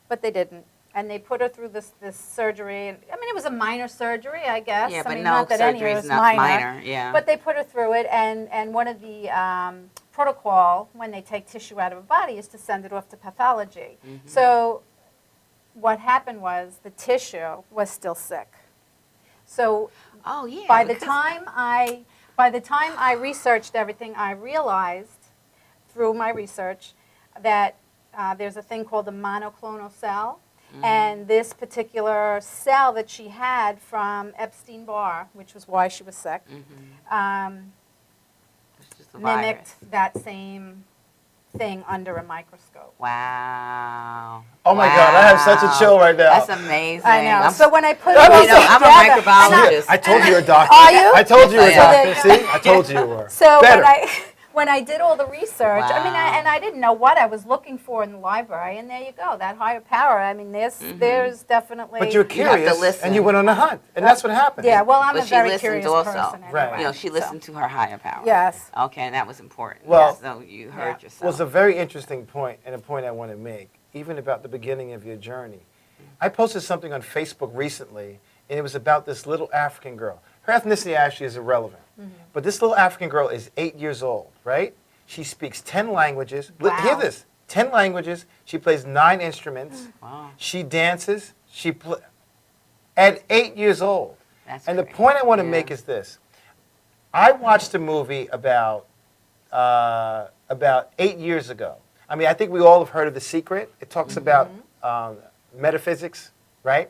But they didn't. And they put her through this surgery. I mean, it was a minor surgery, I guess. Yeah, I but mean, no not that any surgery of is it's not minor, yeah. But they put her through it, and one of the protocol when they take tissue out of a body is to send it off to pathology. So what happened was the tissue was still sick. So Oh, yeah. by the because- time I researched everything, I realized through my research that there's a thing called a monoclonal cell. And this particular cell that she had from Epstein-Barr, which was why she was sick, It's just a mimicked virus. that same thing under a microscope. Wow. Oh my God, I have such a chill right now. That's amazing. I know. I'm, So when I put you it all know, I'm a together, microbiologist. I told you you're a doctor. Are you? I told you you were a Yeah. doctor. See? I told you you were. So Better. when I did all the research, I mean, Wow. I didn't know what I was looking for in the library, and there you go, that higher power. I mean, there's definitely. But you're You have to curious, listen. and you went on a hunt, and that's what happened. Yeah, well, I'm But a she very listened curious also. person. Anyway, Right. You know, she listened to her higher power. Yes. Okay, and that was important. Well- So you heard yourself. Was a very interesting point, and a point I want to make, even about the beginning of your journey. I posted something on Facebook recently, and it was about this little African girl. Her ethnicity actually is irrelevant, but this little African girl is 8 years old, right? She speaks 10 languages. Hear Wow. this, 10 languages. She plays 9 instruments. Wow. She dances. At 8 years old. That's And the great. point I want to Yeah. make is this. I watched a movie about 8 years ago. I mean, I think we all have heard of The Secret. It talks about metaphysics, right?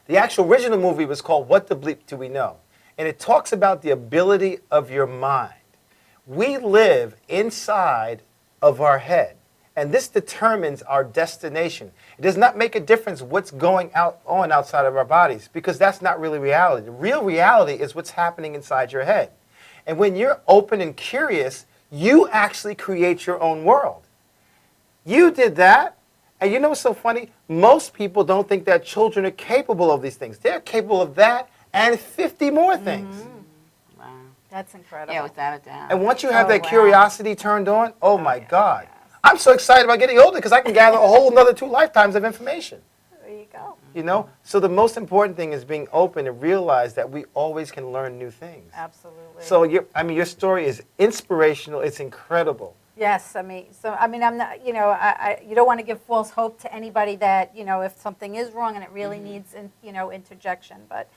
The actual original movie was called What the Bleep Do We Know? And it talks about the ability of your mind. We live inside of our head, and this determines our destination. It does not make a difference what's going on outside of our bodies, because that's not really reality. The real reality is what's happening inside your head. And when you're open and curious, you actually create your own world. You did that, and you know what's so funny? Most people don't think that children are capable of these things. They're capable of that and 50 more things. Wow. That's incredible. Yeah, without a doubt. And once you have Oh, that wow. curiosity turned on, oh my yeah, God. yes. I'm so excited about getting older because I can gather a whole another 2 lifetimes of information. There you go. You know? So the most important thing is being open and realize that we always can learn new things. Absolutely. So your story is inspirational. It's incredible. Yes, I'm not, you don't want to give false hope to anybody that, if something is wrong and it really needs, interjection. But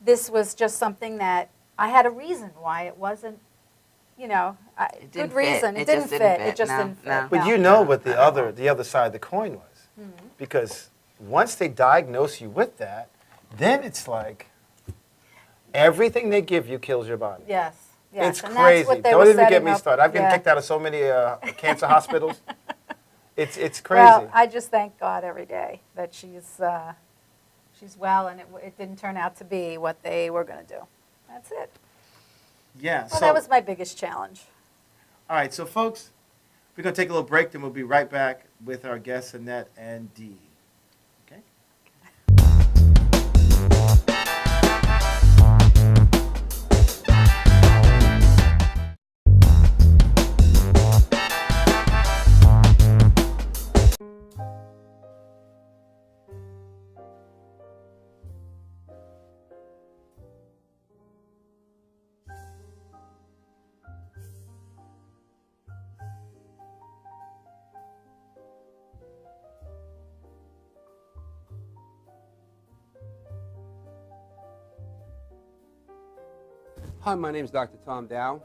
this was just something that I had a reason why it wasn't, didn't good fit. reason. It It didn't just fit. didn't It fit. just No, didn't fit. no. But No. you know what the other side of the coin was. Because once they diagnose you with that, then it's like everything they give you kills your body. Yes. Yes. It's and that's crazy. what they Don't were even get setting me up. started. I've been Yeah. kicked out of so many cancer hospitals. It's crazy. Well, I just thank God every day that she's well, and it didn't turn out to be what they were going to do. That's it. Yeah. Well, So that was my biggest challenge. all right. So folks, we're gonna take a little break. Then we'll be right back with our guests Annette and Dee. Okay. Hi, my name is Dr. Tom Dow.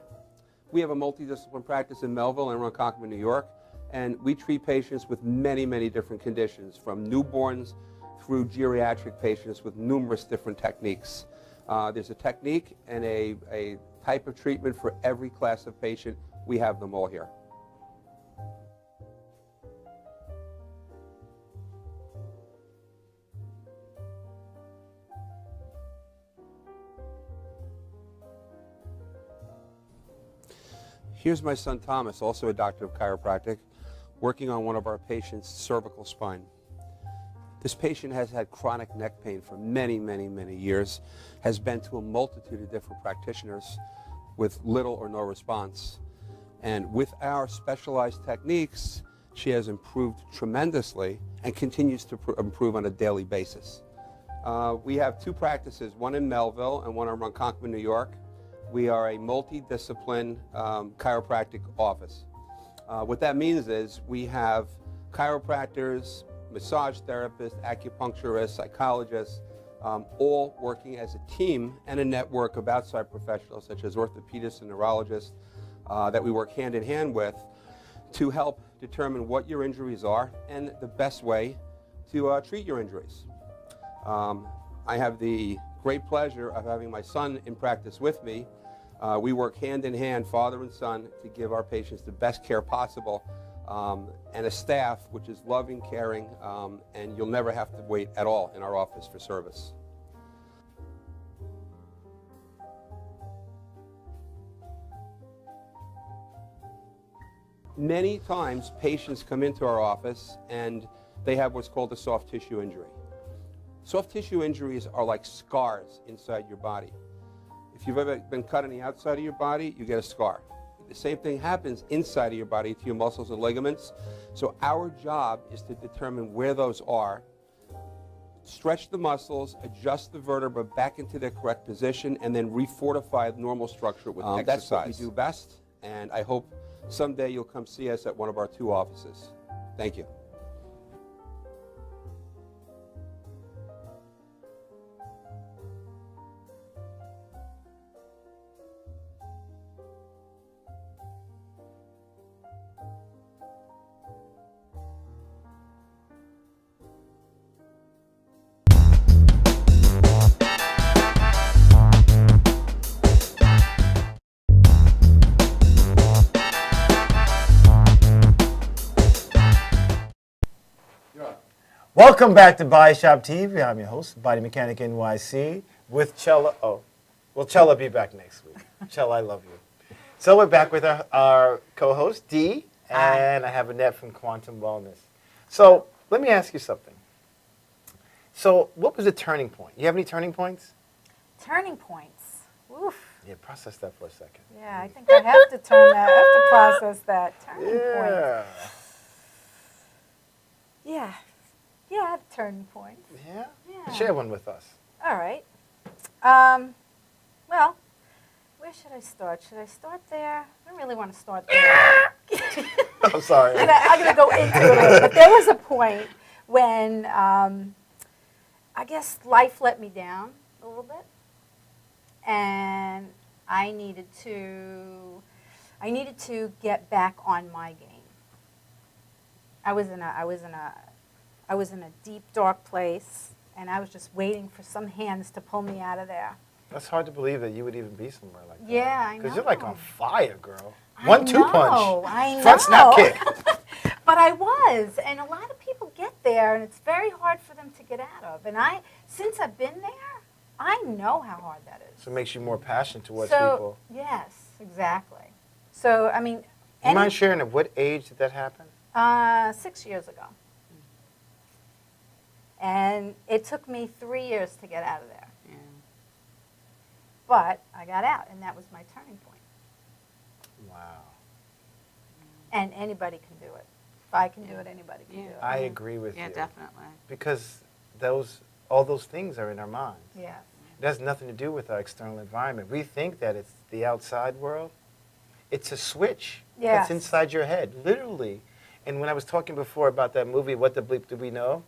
We have a multidisciplinary practice in Melville and Ronkonkoma, New York, and we treat patients with many, many different conditions, from newborns through geriatric patients with numerous different techniques. There's a technique and a type of treatment for every class of patient. We have them all here. Here's my son Thomas, also a doctor of chiropractic, working on one of our patients' cervical spine. This patient has had chronic neck pain for many, many, many years, has been to a multitude of different practitioners with little or no response. And with our specialized techniques, she has improved tremendously and continues to improve on a daily basis. We have two practices, one in Melville and one in Ronkonkoma, New York. We are a multidiscipline chiropractic office. What that means is we have chiropractors, massage therapists, acupuncturists, psychologists, all working as a team and a network of outside professionals such as orthopedists and neurologists that we work hand in hand with to help determine what your injuries are and the best way to treat your injuries. I have the great pleasure of having my son in practice with me. We work hand in hand, father and son, to give our patients the best care possible, and a staff which is loving, caring, and you'll never have to wait at all in our office for service. Many times patients come into our office and they have what's called a soft tissue injury. Soft tissue injuries are like scars inside your body. If you've ever been cut on the outside of your body, you get a scar. The same thing happens inside of your body to your muscles and ligaments. So our job is to determine where those are, stretch the muscles, adjust the vertebra back into their correct position, and then refortify the normal structure with exercise. That's what we do best, and I hope someday you'll come see us at one of our two offices. Thank you. Welcome back to Body Shop TV. I'm your host, Body Mechanic NYC, with Chella. Oh, well, Chella be back next week. Chella, I love you. So we're back with our co-host, Dee, and I have Annette from Quantum Wellness. So let me ask you something. So what was the turning point? You have any turning points? Turning points. Oof. Yeah, process that for a second. Yeah, I think I have to turn that. I have to process that turning point. Yeah. Yeah, I have turning points. Yeah? Yeah. Share one with us. All right. Well, where should I start? Should I start there? I don't really want to start there. I'm sorry. I'm going to go into it a little bit. There was a point when I guess life let me down a little bit, and I needed to get back on my game. I was in a deep, dark place, and I was just waiting for some hands to pull me out of there. That's hard to believe that you would even be somewhere like that. Yeah, I know. Because you're like on fire, girl. I 1-2 know, punch. I know. Front snap kick. But I was, and a lot of people get there, and it's very hard for them to get out of. And since I've been there, I know how hard that is. So it makes you more passionate towards people. Yes, exactly. So, I mean... Do you mind sharing at what age did that happen? 6 years ago. And it took me 3 years to get out of there. Yeah. But I got out, and that was my turning point. Wow. And anybody can do it. If I can do it, anybody can do it. I agree with you. Yeah, definitely. Because all those things are in our minds. Yeah. It has nothing to do with our external environment. We think that it's the outside world. It's a switch that's inside your head, literally. And when I was talking before about that movie, What the Bleep Do We Know?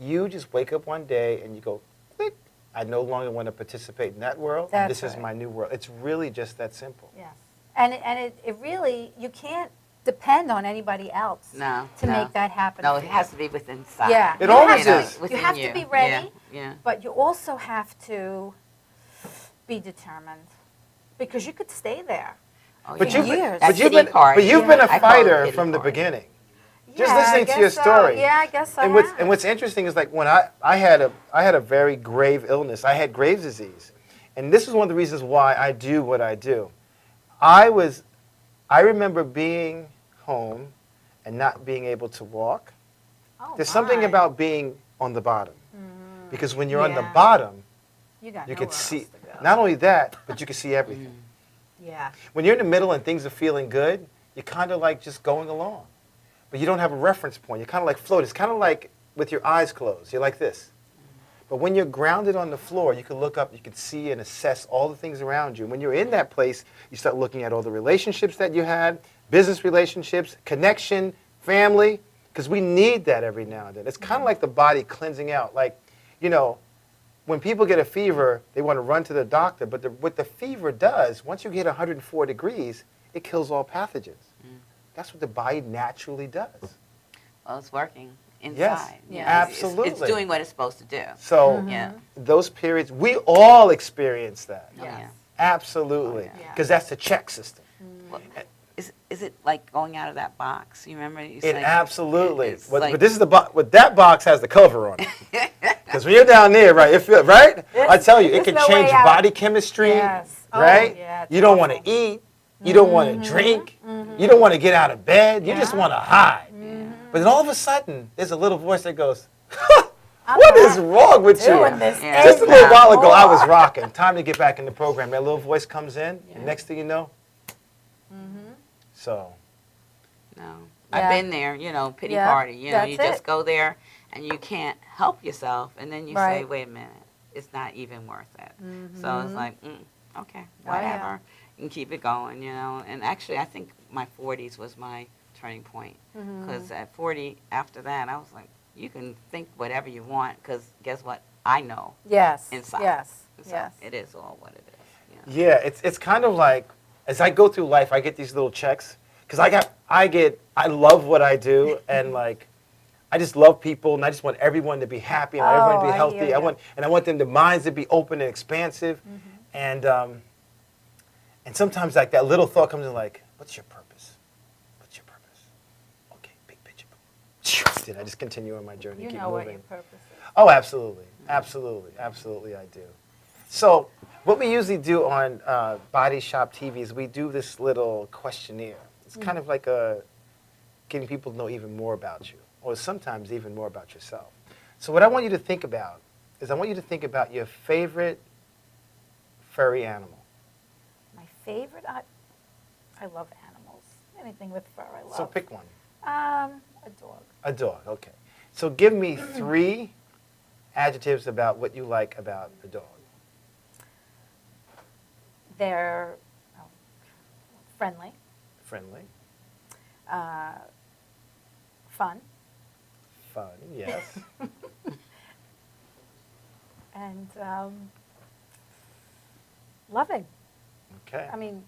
You just wake up one day and you go, click. I no longer want to participate in that world. This is my new world. It's really just that simple. Yes. And it really, you can't depend on anybody else to make that happen. No, it has to be within sight. Yeah. It always is. You have to be ready, yeah. but you also have to be determined. because you could stay there. Oh, But yeah. you've Years. That pity party. you've been a I call it fighter pity from the party. beginning. Just Yeah, I listening to your guess so. story. Yeah, I guess I And have. what's interesting is like when I had a very grave illness. I had Graves' disease, and this is one of the reasons why I do what I do. I remember being home and not being able to walk. Oh, There's something my. about being on the bottom, because when you're on the Yeah. bottom, You got you nowhere can see. else to go. Not only that, but you can see everything. Yeah. When you're in the middle and things are feeling good, you're kind of like just going along. But you don't have a reference point. You're kind of like floating. It's kind of like with your eyes closed. You're like this. But when you're grounded on the floor, you can look up, you can see and assess all the things around you. When you're in that place, you start looking at all the relationships that you had, business relationships, connection, family, because we need that every now and then. It's kind of like the body cleansing out. Like, you know, when people get a fever, they want to run to the doctor. But what the fever does, once you get 104 degrees, it kills all pathogens. That's what the body naturally does. Well, it's working inside. Yes, You know, absolutely. It's doing what it's supposed to do. So Yeah. those periods, we all experience that. Oh, yeah. Absolutely. Oh, yeah. Because that's the check system. Well, is it like going out of that box? You remember? You It said absolutely. it's But, like- but this is the but that box has the cover on it. Because when you're down there, right, it feels right. I tell you, it there's can no change way out. body chemistry. Yes. Oh, Right. yeah, it's You don't want to awful. eat. You don't want to drink. You don't want to get out of bed. You just want to hide. But then all of a sudden, there's a little voice that goes, "What is wrong with you?" doing this Yeah. Just a little while ago, I was anymore. rocking. Time to get back in the program. That little voice comes in, and next thing you know, so No. Yeah. I've been there, you know, pity Yeah, party. You know, you that's just it. go there and you can't help yourself. And then you say, Right. wait a minute, it's not even worth it. So Mm-hmm. it's like, okay, Oh, yeah. whatever. You can keep it going, you know. And actually, I think my 40s was my turning point. Mm-hmm. Because at 40, after that, I was like, you can think whatever you want because guess what? I know Yes. inside. Yes. So Yes. it is all what it is. You know? yeah, it's kind of like as I go through life, I get these little checks because I love what I do, and like I just love people, and I just want everyone to be happy and I want everyone to Oh, be I healthy. hear you. I want them, their minds to be open and expansive, and sometimes like that little thought comes in like, what's your purpose? What's your purpose? Okay, big picture. Then I just continue on my journey, You keep know moving. what your purpose is. Oh, absolutely, absolutely, absolutely, I do. So, what we usually do on Body Shop TV is we do this little questionnaire. It's kind of like getting people to know even more about you, or sometimes even more about yourself. So, what I want you to think about is I want you to think about your favorite furry animal. My favorite. I love animals. Anything with fur, I love. So, pick one. A dog. A dog, okay. So, give me 3 adjectives about what you like about a dog. They're friendly, Friendly, fun, fun, yes. and loving. Okay. I mean,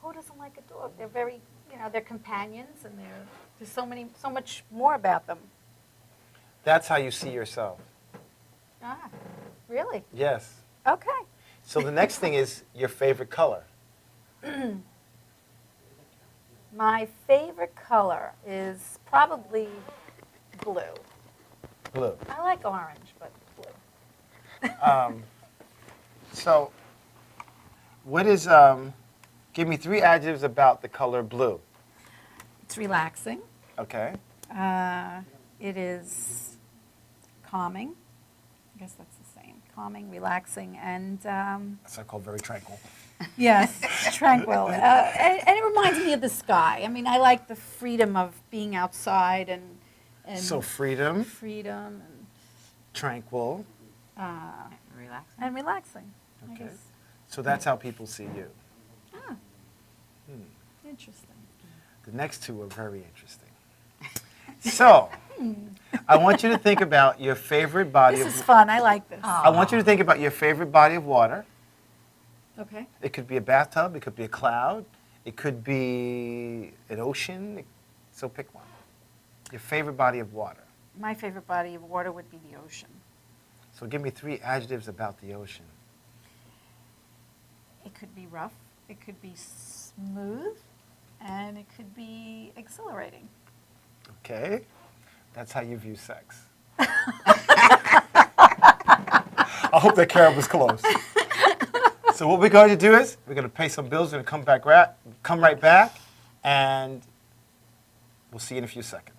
who doesn't like a dog? They're very, they're companions, and there's so much more about them. That's how you see yourself. Ah, really? Yes. Okay. So the next thing is your favorite color. My favorite color is probably blue. Blue. I like orange, but blue. So what is, give me 3 adjectives about the color blue. It's relaxing. Okay. It is calming. I guess that's the same. Calming, relaxing, and That's I call very tranquil. yes, tranquil. And it reminds me of the sky. I mean, I like the freedom of being outside and So freedom, freedom and tranquil. Relax. and relaxing. I Okay. guess. So that's how people see you. Ah, interesting. The next 2 are very interesting. So I want you to think about your favorite body This of is fun. I like this. I want you to think about your favorite body of water. Okay. It could be a bathtub, it could be a cloud, it could be an ocean. So pick one. Your favorite body of water. My favorite body of water would be the ocean. So give me 3 adjectives about the ocean. It could be rough, it could be smooth, and it could be exhilarating. Okay, that's how you view sex. I hope that Kara was close. So what we're going to do is we're going to pay some bills and come right back, and we'll see you in a few seconds.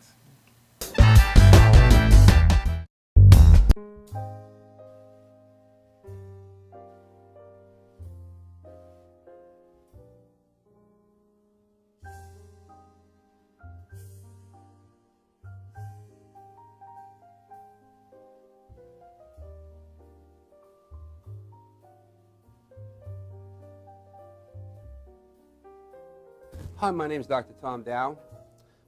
Hi, my name is Dr. Tom Dow.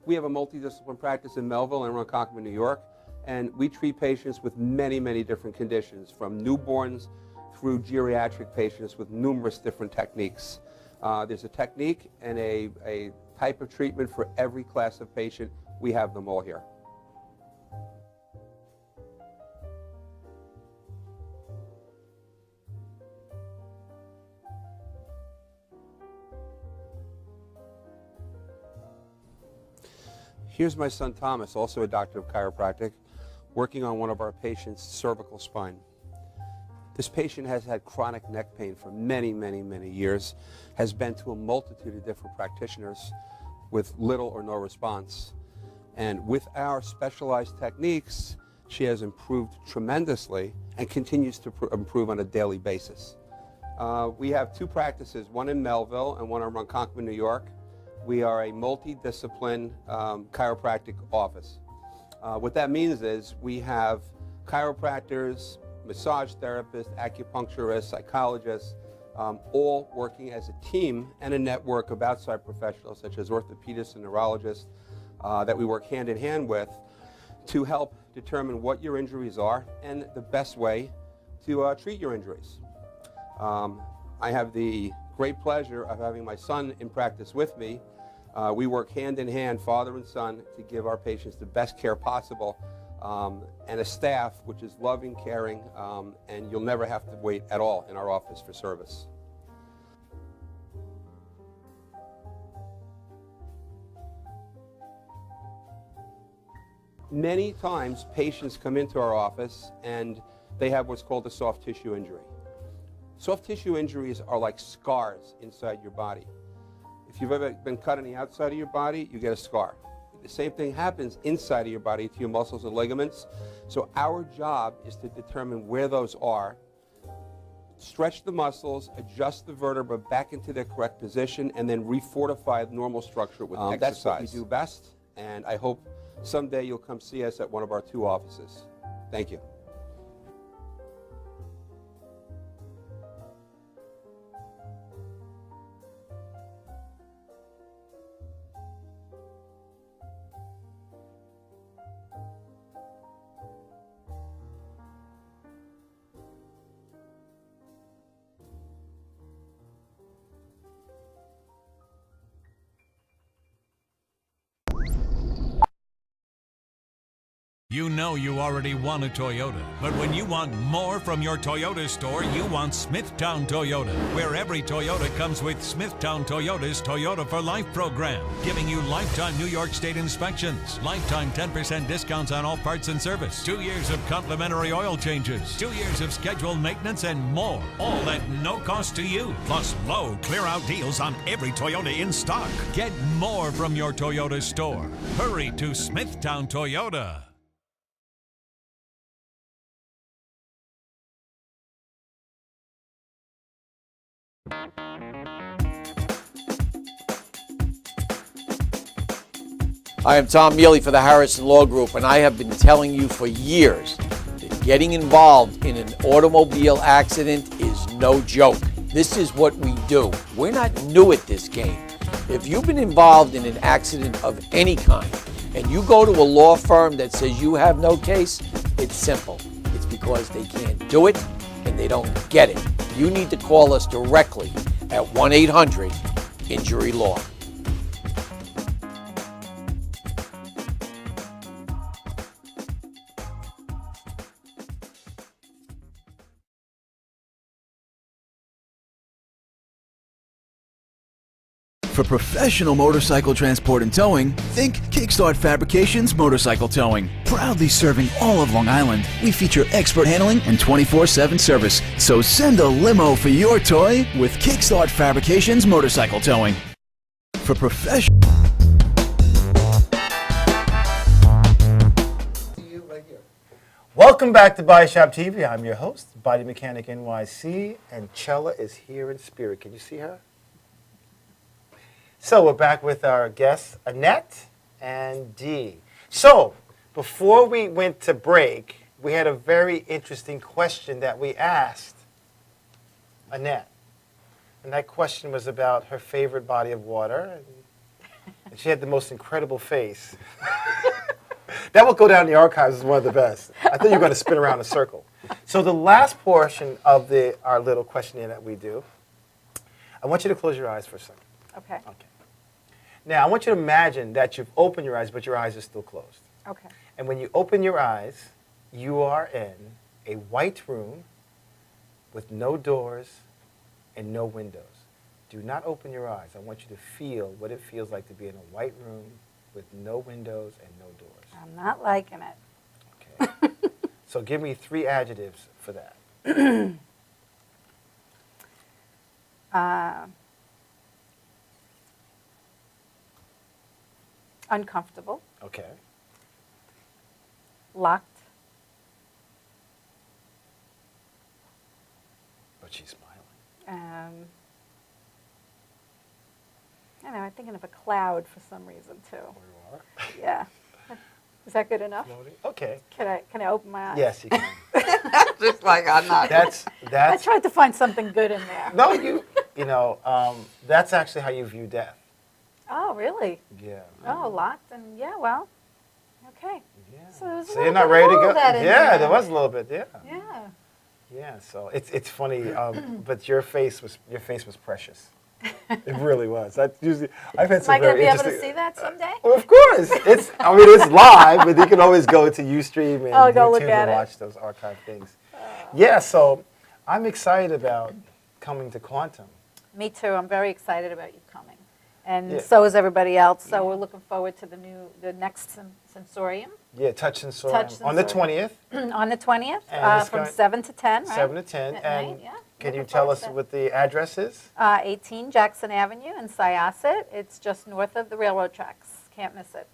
We have a multidisciplinary practice in Melville and Ronkonkoma, New York, and we treat patients with many, many different conditions, from newborns through geriatric patients with numerous different techniques. There's a technique and a type of treatment for every class of patient. We have them all here. Here's my son Thomas, also a doctor of chiropractic, working on one of our patients' cervical spine. This patient has had chronic neck pain for many, many, many years, has been to a multitude of different practitioners with little or no response. And with our specialized techniques, she has improved tremendously and continues to improve on a daily basis. We have two practices, one in Melville and one in Ronkonkoma, New York. We are a multidiscipline chiropractic office. What that means is we have chiropractors, massage therapists, acupuncturists, psychologists, all working as a team and a network of outside professionals such as orthopedists and neurologists that we work hand in hand with to help determine what your injuries are and the best way to treat your injuries. I have the great pleasure of having my son in practice with me. We work hand in hand, father and son, to give our patients the best care possible, and a staff which is loving, caring, and you'll never have to wait at all in our office for service. Many times patients come into our office and they have what's called a soft tissue injury. Soft tissue injuries are like scars inside your body. If you've ever been cut on the outside of your body, you get a scar. The same thing happens inside of your body to your muscles and ligaments. So our job is to determine where those are, stretch the muscles, adjust the vertebra back into their correct position, and then refortify the normal structure with exercise. That's what we do best, and I hope someday you'll come see us at one of our two offices. Thank you. You know you already want a Toyota, but when you want more from your Toyota store, you want Smithtown Toyota, where every Toyota comes with Smithtown Toyota's Toyota for Life program, giving you lifetime New York State inspections, lifetime 10% discounts on all parts and service, 2 years of complimentary oil changes, 2 years of scheduled maintenance, and more, all at no cost to you, plus low clear-out deals on every Toyota in stock. Get more from your Toyota store. Hurry to Smithtown Toyota. I am Tom Mealy for the Harrison Law Group, and I have been telling you for years that getting involved in an automobile accident is no joke. This is what we do. We're not new at this game. If you've been involved in an accident of any kind and you go to a law firm that says you have no case, it's simple. It's because they can't do it and they don't get it. You need to call us directly at 1-800-INJURY-LAW. For professional motorcycle transport and towing, think Kickstart Fabrications Motorcycle Towing. Proudly serving all of Long Island, we feature expert handling and 24/7 service. So send a limo for your toy with Kickstart Fabrications Motorcycle Towing. For professional... Welcome back to Body Shop TV. I'm your host, Body Mechanic NYC, and Chella is here in spirit. Can you see her? So we're back with our guests, Annette and Dee. So before we went to break, we had a very interesting question that we asked Annette. And that question was about her favorite body of water. And she had the most incredible face. That will go down in the archives as one of the best. I think you're going to spin around in a circle. So the last portion of our little questionnaire that we do, I want you to close your eyes for a second. Okay. Okay. Now, I want you to imagine that you've opened your eyes, but your eyes are still closed. Okay. And when you open your eyes, you are in a white room with no doors and no windows. Do not open your eyes. I want you to feel what it feels like to be in a white room with no windows and no doors. I'm not liking it. Okay. So give me 3 adjectives for that. Uncomfortable. Okay. Locked. But she's smiling. I don't know, I'm thinking of a cloud for some reason too. You are? Yeah. Is that good enough? Okay. Can I open my eyes? Yes, you can. Just like I'm not. That's I tried to find something good in there. no, that's actually how you view death. Oh, really? Yeah. Oh, locked and yeah, well, okay. Yeah. So there's a So little you're not bit ready of to all go? that in Yeah, there was a little bit. Yeah. Yeah. Yeah. So it's funny, but your face was precious. It really was. I've had Am some I going to very be able to interesting. see that someday? Well, of course. It's live, but you can always go to Ustream and Oh, go YouTube look at and it. watch those archive things. Yeah. So I'm excited about coming to Quantum. Me too. I'm very excited about you coming. And Yeah. so is everybody else. So we're looking forward to the next sensorium. Yeah, Touch Sensorium Touch on the Sensorium. 20th. On the 20th, And it's from going- 7 to 10, right? 7 to 10. At And night, yeah. can you Looking tell forward us to that. what the address is? 18 Jackson Avenue in Syosset. It's just north of the railroad tracks. Can't miss it.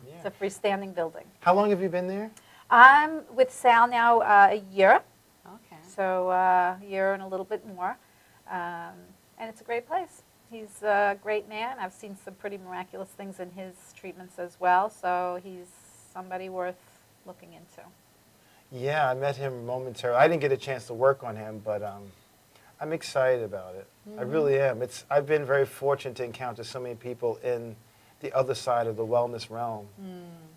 It's a freestanding building. How long have you been there? I'm with Sal now a year. Okay. So a year and a little bit more. And it's a great place. He's a great man. I've seen some pretty miraculous things in his treatments as well. So he's somebody worth looking into. Yeah, I met him momentarily. I didn't get a chance to work on him, but I'm excited about it. I really am. I've been very fortunate to encounter so many people in the other side of the wellness realm.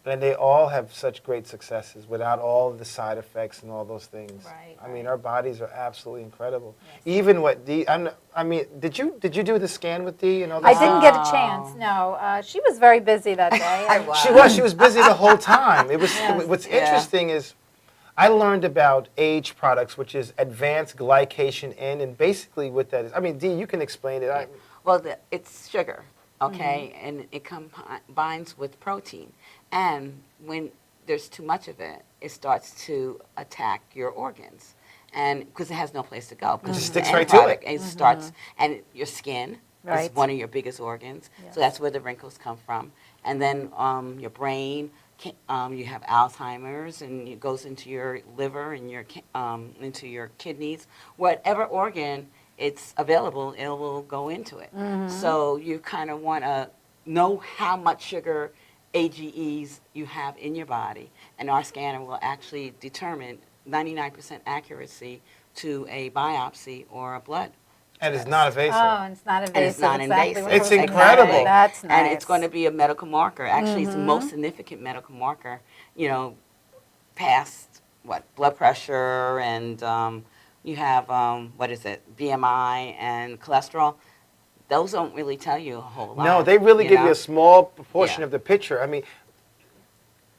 And they all have such great successes without all of the side effects and all those things. Right, I mean, our bodies are absolutely incredible. Even what Dee, did you do the scan with Dee and all that I didn't get a chance. No, she was very busy that day. She was busy the whole time. What's interesting is I learned about age products, which is advanced glycation N, and basically what that is. I mean, Dee, you can explain it. Well, it's sugar, okay, and it combines with protein. And when there's too much of it, it starts to attack your organs. And because it has no place to go. Because It just sticks right to it. It starts, and your skin Right. is one of your biggest organs. Yes. So that's where the wrinkles come from. And then your brain, you have Alzheimer's, and it goes into your liver and into your kidneys. Whatever organ it's available, it will go into it. So you kind of want to know how much sugar AGEs you have in your body, and our scanner will actually determine 99% accuracy to a biopsy or a blood. And it's not invasive. Oh, and it's not invasive. And it's not exactly invasive. what I was thinking. incredible. That's nice. And it's going to be a medical marker. Actually, it's the most significant medical marker, past, blood pressure, and you have, BMI and cholesterol. Those don't really tell you a whole lot. No, they really give you a small proportion of the picture. I mean,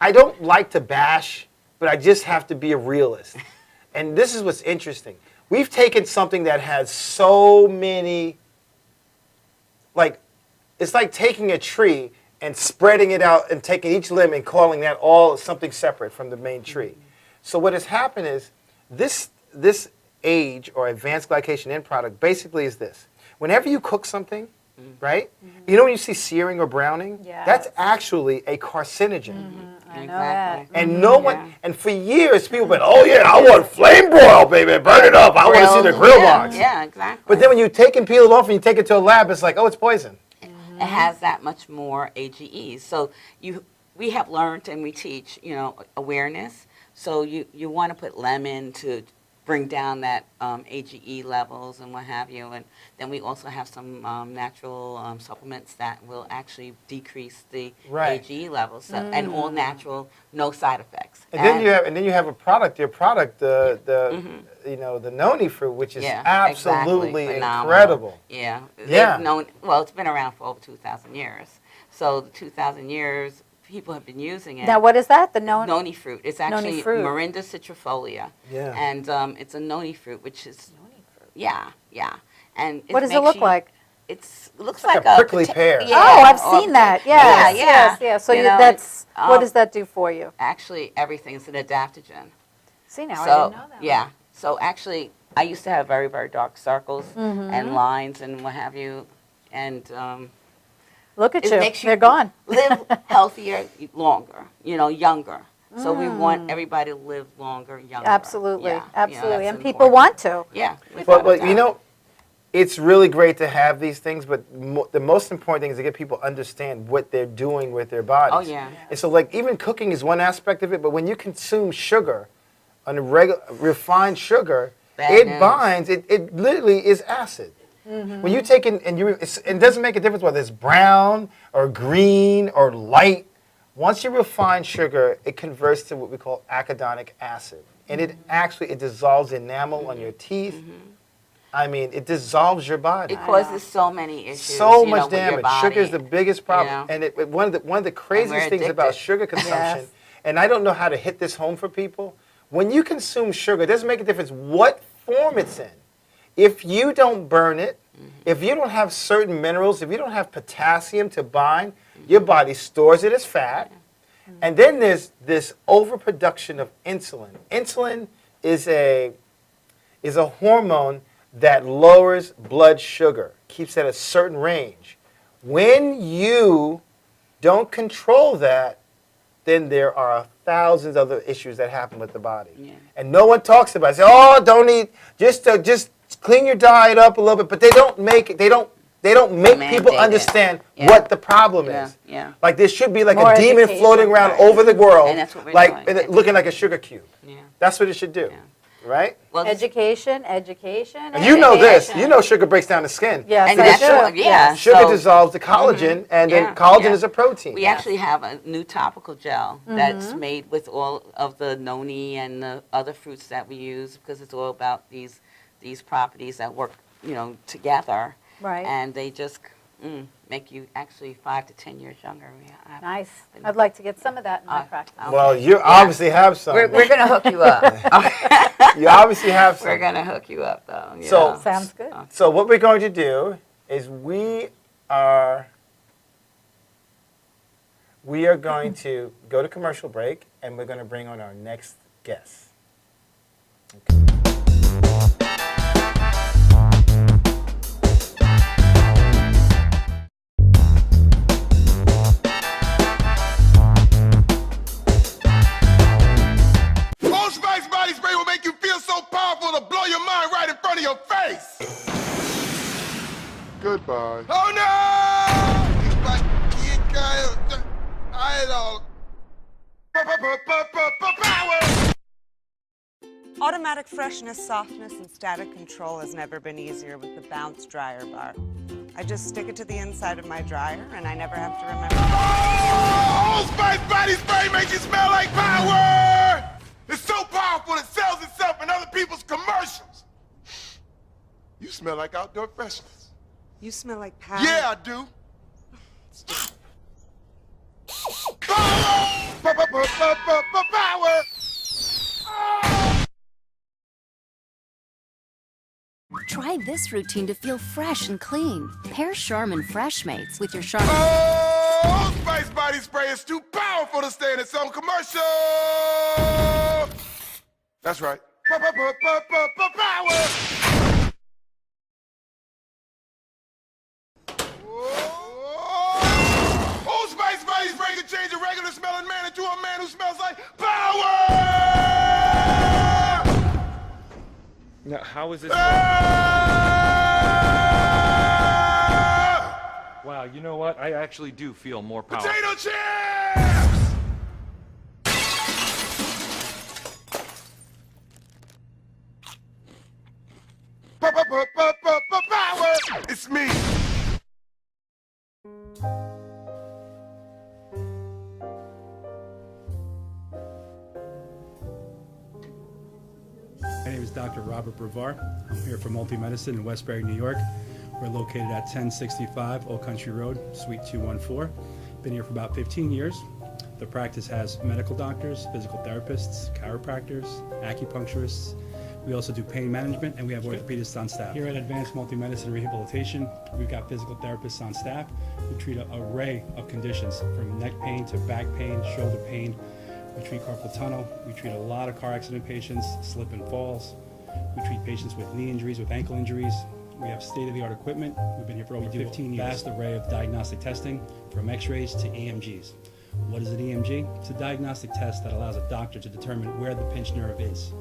I don't like to bash, but I just have to be a realist. And this is what's interesting. We've taken something that has so many, it's like taking a tree and spreading it out and taking each limb and calling that all something separate from the main tree. So what has happened is this age or advanced glycation end product basically is this. Whenever you cook something, right? You know when you see searing or browning? Yes. That's actually a carcinogen. I know that. And no one, and for years people went, oh yeah, I want flame broil, baby, burn it up. I want to see the grill marks. Yeah, exactly. But then when you take and peel it off and you take it to a lab, it's like, oh, it's poison. It has that much more AGEs. So we have learned and we teach, awareness. So you want to put lemon to bring down that AGE levels and what have you. And then we also have some natural supplements that will actually decrease the AGE levels. So, and all natural, no side effects. And then you have a product. Your product, the noni fruit, which is absolutely incredible. Yeah. Yeah. It's been around for over 2,000 years. So the 2,000 years, people have been using it. Now, what is that? The noni fruit. It's actually Morinda citrifolia. Yeah. And it's a noni fruit, which is yeah. And what does it look like? It looks like a prickly pear. Yeah, oh, I've seen that. Yes, yes. So that's what does that do for you? Actually, everything is an adaptogen. See, now I didn't know that. Yeah. So actually, I used to have very, very dark circles and lines and what have you, and look at it you. Makes They're gone. Live healthier, longer. Younger. So we want everybody to live longer, younger. Absolutely, Yeah, absolutely, that's and people want to. Yeah. But it's really great to have these things, but the most important thing is to get people to understand what they're doing with their bodies. Oh, yeah. And so, like, even cooking is one aspect of it, but when you consume sugar, refined sugar, binds, it literally is acid. When you take in, it doesn't make a difference whether it's brown or green or light. Once you refine sugar, it converts to what we call arachidonic acid. And it dissolves enamel on your teeth. I mean, it dissolves your body. It causes so many issues. So much with your damage. body. Sugar is the biggest problem. And one of the craziest things about sugar consumption, and I don't know how to hit this home for people, when you consume sugar, it doesn't make a difference what form it's in. If you don't burn it, if you don't have certain minerals, if you don't have potassium to bind, your body stores it as fat. And then there's this overproduction of insulin. Insulin is a hormone that lowers blood sugar, keeps it at a certain range. When you don't control that, then there are thousands of other issues that happen with the body. Yeah. And no one talks about it. Say, oh, don't eat, just clean your diet up a little bit, but they don't make people understand what the problem is. Yeah. Like there should be like a demon floating around over the world, and that's what we're doing. Looking like a sugar cube. Yeah. That's what it should do. Right? Well, education. And you know this. You know sugar breaks down the skin. Yes, and that's yeah. Sugar dissolves the collagen, and then collagen is a protein. We actually have a new topical gel that's made with all of the noni and the other fruits that we use because it's all about these properties that work, together. Right. And they just make you actually 5 to 10 years younger. Nice. I'd like to get some of that in my practice. Well, you obviously have some. We're going to hook you up. You obviously have some. We're going to hook you up, though. Yeah. So, sounds good. So what we're going to do is we are going to go to commercial break, and we're going to bring on our next guest. Okay. Goodbye. Oh no! Power! Automatic freshness, softness, and static control has never been easier with the Bounce Dryer Bar. I just stick it to the inside of my dryer, and I never have to remember. Oh, Old Spice body spray makes you smell like power! It's so powerful it sells itself in other people's commercials. You smell like outdoor freshness. You smell like power. Yeah, I do. Power! Try Try this routine to feel fresh and clean. Pair Charmin Fresh Mates with your Charmin. Oh, Spice Body Spray is too powerful to stay in its own commercial. That's right. Power. Oh, Spice Body Spray can change a regular smelling man into a man who smells like power. Now, how is this? Wow, you know what? I actually do feel more powerful. Potato chips! Power! It's me. My name is Dr. Robert Brevard. I'm here for Multi-Medicine in Westbury, New York. We're located at 1065 Old Country Road, Suite 214. Been here for about 15 years. The practice has medical doctors, physical therapists, chiropractors, acupuncturists. We also do pain management, and we have orthopedists on staff. Here at Advanced Multi-Medicine Rehabilitation, we've got physical therapists on staff who treat an array of conditions, from neck pain to back pain, shoulder pain. We treat carpal tunnel. We treat a lot of car accident patients, slip and falls. We treat patients with knee injuries, with ankle injuries. We have state-of-the-art equipment. We've been here for over 15 years. Vast array of diagnostic testing, from x-rays to EMGs. What is an EMG? It's a diagnostic test that allows a doctor to determine where the pinched nerve is.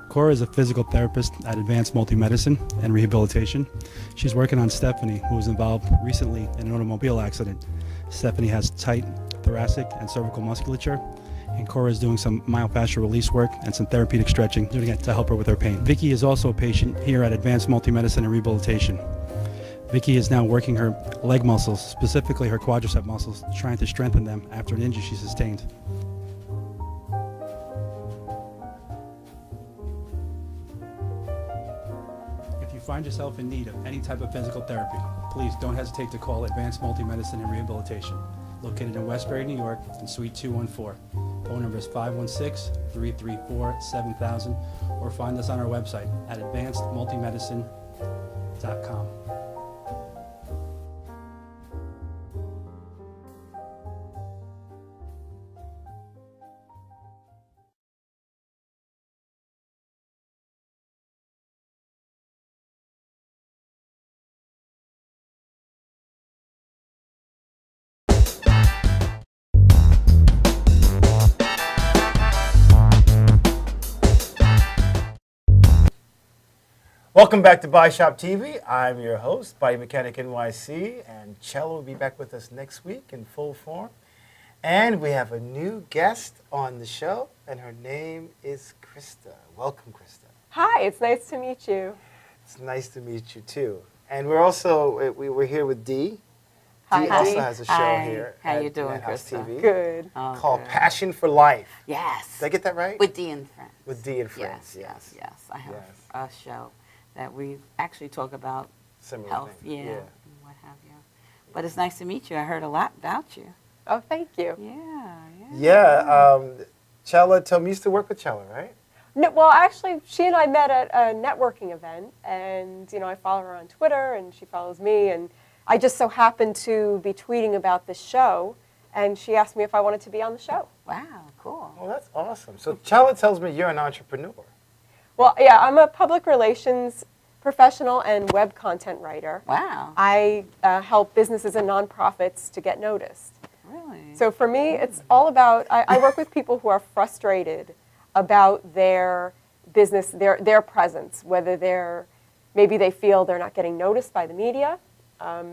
Cora is a physical therapist at Advanced Multi-Medicine and Rehabilitation. She's working on Stephanie, who was involved recently in an automobile accident. Stephanie has tight thoracic and cervical musculature, and Cora is doing some myofascial release work and some therapeutic stretching, doing it to help her with her pain. Vicky is also a patient here at Advanced Multi-Medicine and Rehabilitation. Vicky is now working her leg muscles, specifically her quadricep muscles, trying to strengthen them after an injury she sustained. If you find yourself in need of any type of physical therapy, please don't hesitate to call Advanced Multi-Medicine and Rehabilitation, located in Westbury, New York, in Suite 214. Phone number is 516-334-7000, or find us on our website at advancedmultimedicine.com. Welcome back to Buy Shop TV. I'm your host, Body Mechanic NYC, and Cello will be back with us next week in full form. And we have a new guest on the show, and her name is Krista. Welcome, Krista. Hi, it's nice to meet you. It's nice to meet you too. And we're also we're here with Dee. Hi, Dee also has a show Hi. here. How at you doing, Madhouse Krista? TV Good. Oh, called good. Passion for Life. Yes. Did I get that right? With Dee and Friends. With Dee and Friends. Yes. I have Yes. a show that we actually talk about Similar health, thing. and what have you. But it's nice to meet you. I heard a lot about you. Oh, thank you. Yeah. Chella told me you used to work with Chella, right? No, well, actually, she and I met at a networking event, and I follow her on Twitter, and she follows me, and I just so happened to be tweeting about this show, and she asked me if I wanted to be on the show. Wow, cool. Oh, that's awesome. So Chella tells me you're an entrepreneur. Well, yeah, I'm a public relations professional and web content writer. Wow. I help businesses and nonprofits to get noticed. Really? So for me, it's all about, I work with people who are frustrated about their business, their presence, whether maybe they feel they're not getting noticed by the media,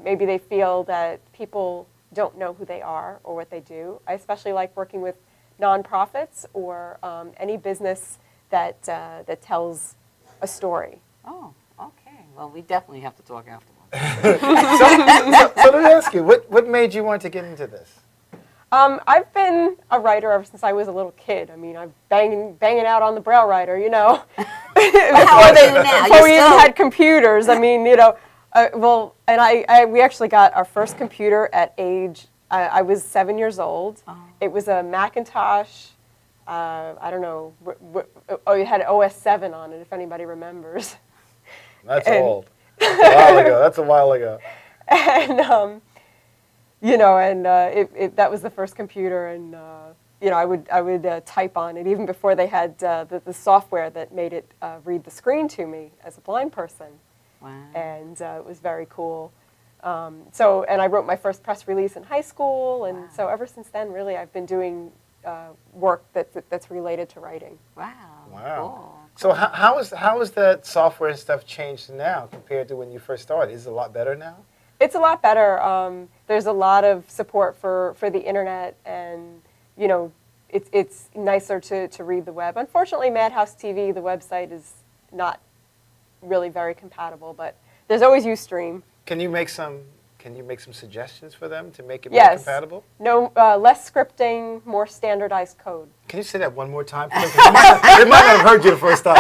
maybe they feel that people don't know who they are or what they do. I especially like working with nonprofits or any business that tells a story. Oh, okay. Well, we definitely have to talk afterwards. So let me ask you, what made you want to get into this? I've been a writer ever since I was a little kid. I mean, I'm banging out on the Braille writer, you know. How old are you now? Before we even had computers. I mean, you know, and we actually got our first computer at age, I was 7 years old. Oh. It was a Macintosh, I don't know, it had OS 7 on it, if anybody remembers. That's old. A while ago. That's a while ago. And, you know, and that was the first computer, and you know, I would type on it even before they had the software that made it read the screen to me as a blind person. Wow. And it was very cool. And I wrote my first press release in high school, and so ever since then, really, I've been doing work that's related to writing. Wow. Wow. Cool. So how is that software and stuff changed now compared to when you first started? Is it a lot better now? It's a lot better. There's a lot of support for the internet, and you know, it's nicer to read the web. Unfortunately, Madhouse TV, the website, is not really very compatible, but there's always Ustream. Can you make some suggestions for them to make it more Yes. compatible? No, less scripting, more standardized code. Can you say that one more time? They might not have heard you the first time.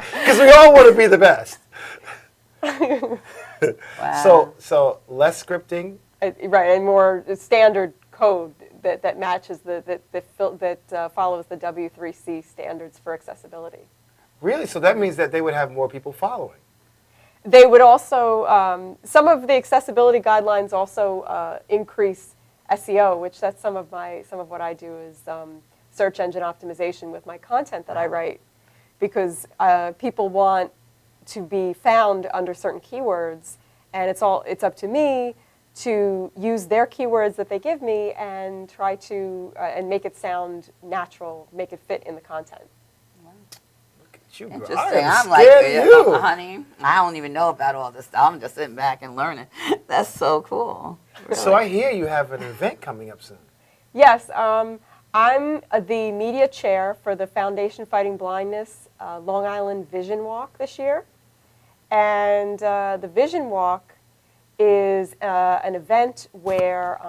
Because we all want to be the best. Wow. So less scripting. Right, and more standard code that matches that follows the W3C standards for accessibility. Really? So that means that they would have more people following. They would also, some of the accessibility guidelines also increase SEO, which that's some of what I do is search engine optimization with my content that I write, because people want to be found under certain keywords, and it's up to me to use their keywords that they give me and try to and make it sound natural, make it fit in the content. Interesting. I'm like, honey, I don't even know about all this stuff. I'm just sitting back and learning. That's so cool. Really. So I hear you have an event coming up soon. Yes, I'm the media chair for the Foundation Fighting Blindness Long Island Vision Walk this year. And the Vision Walk is an event where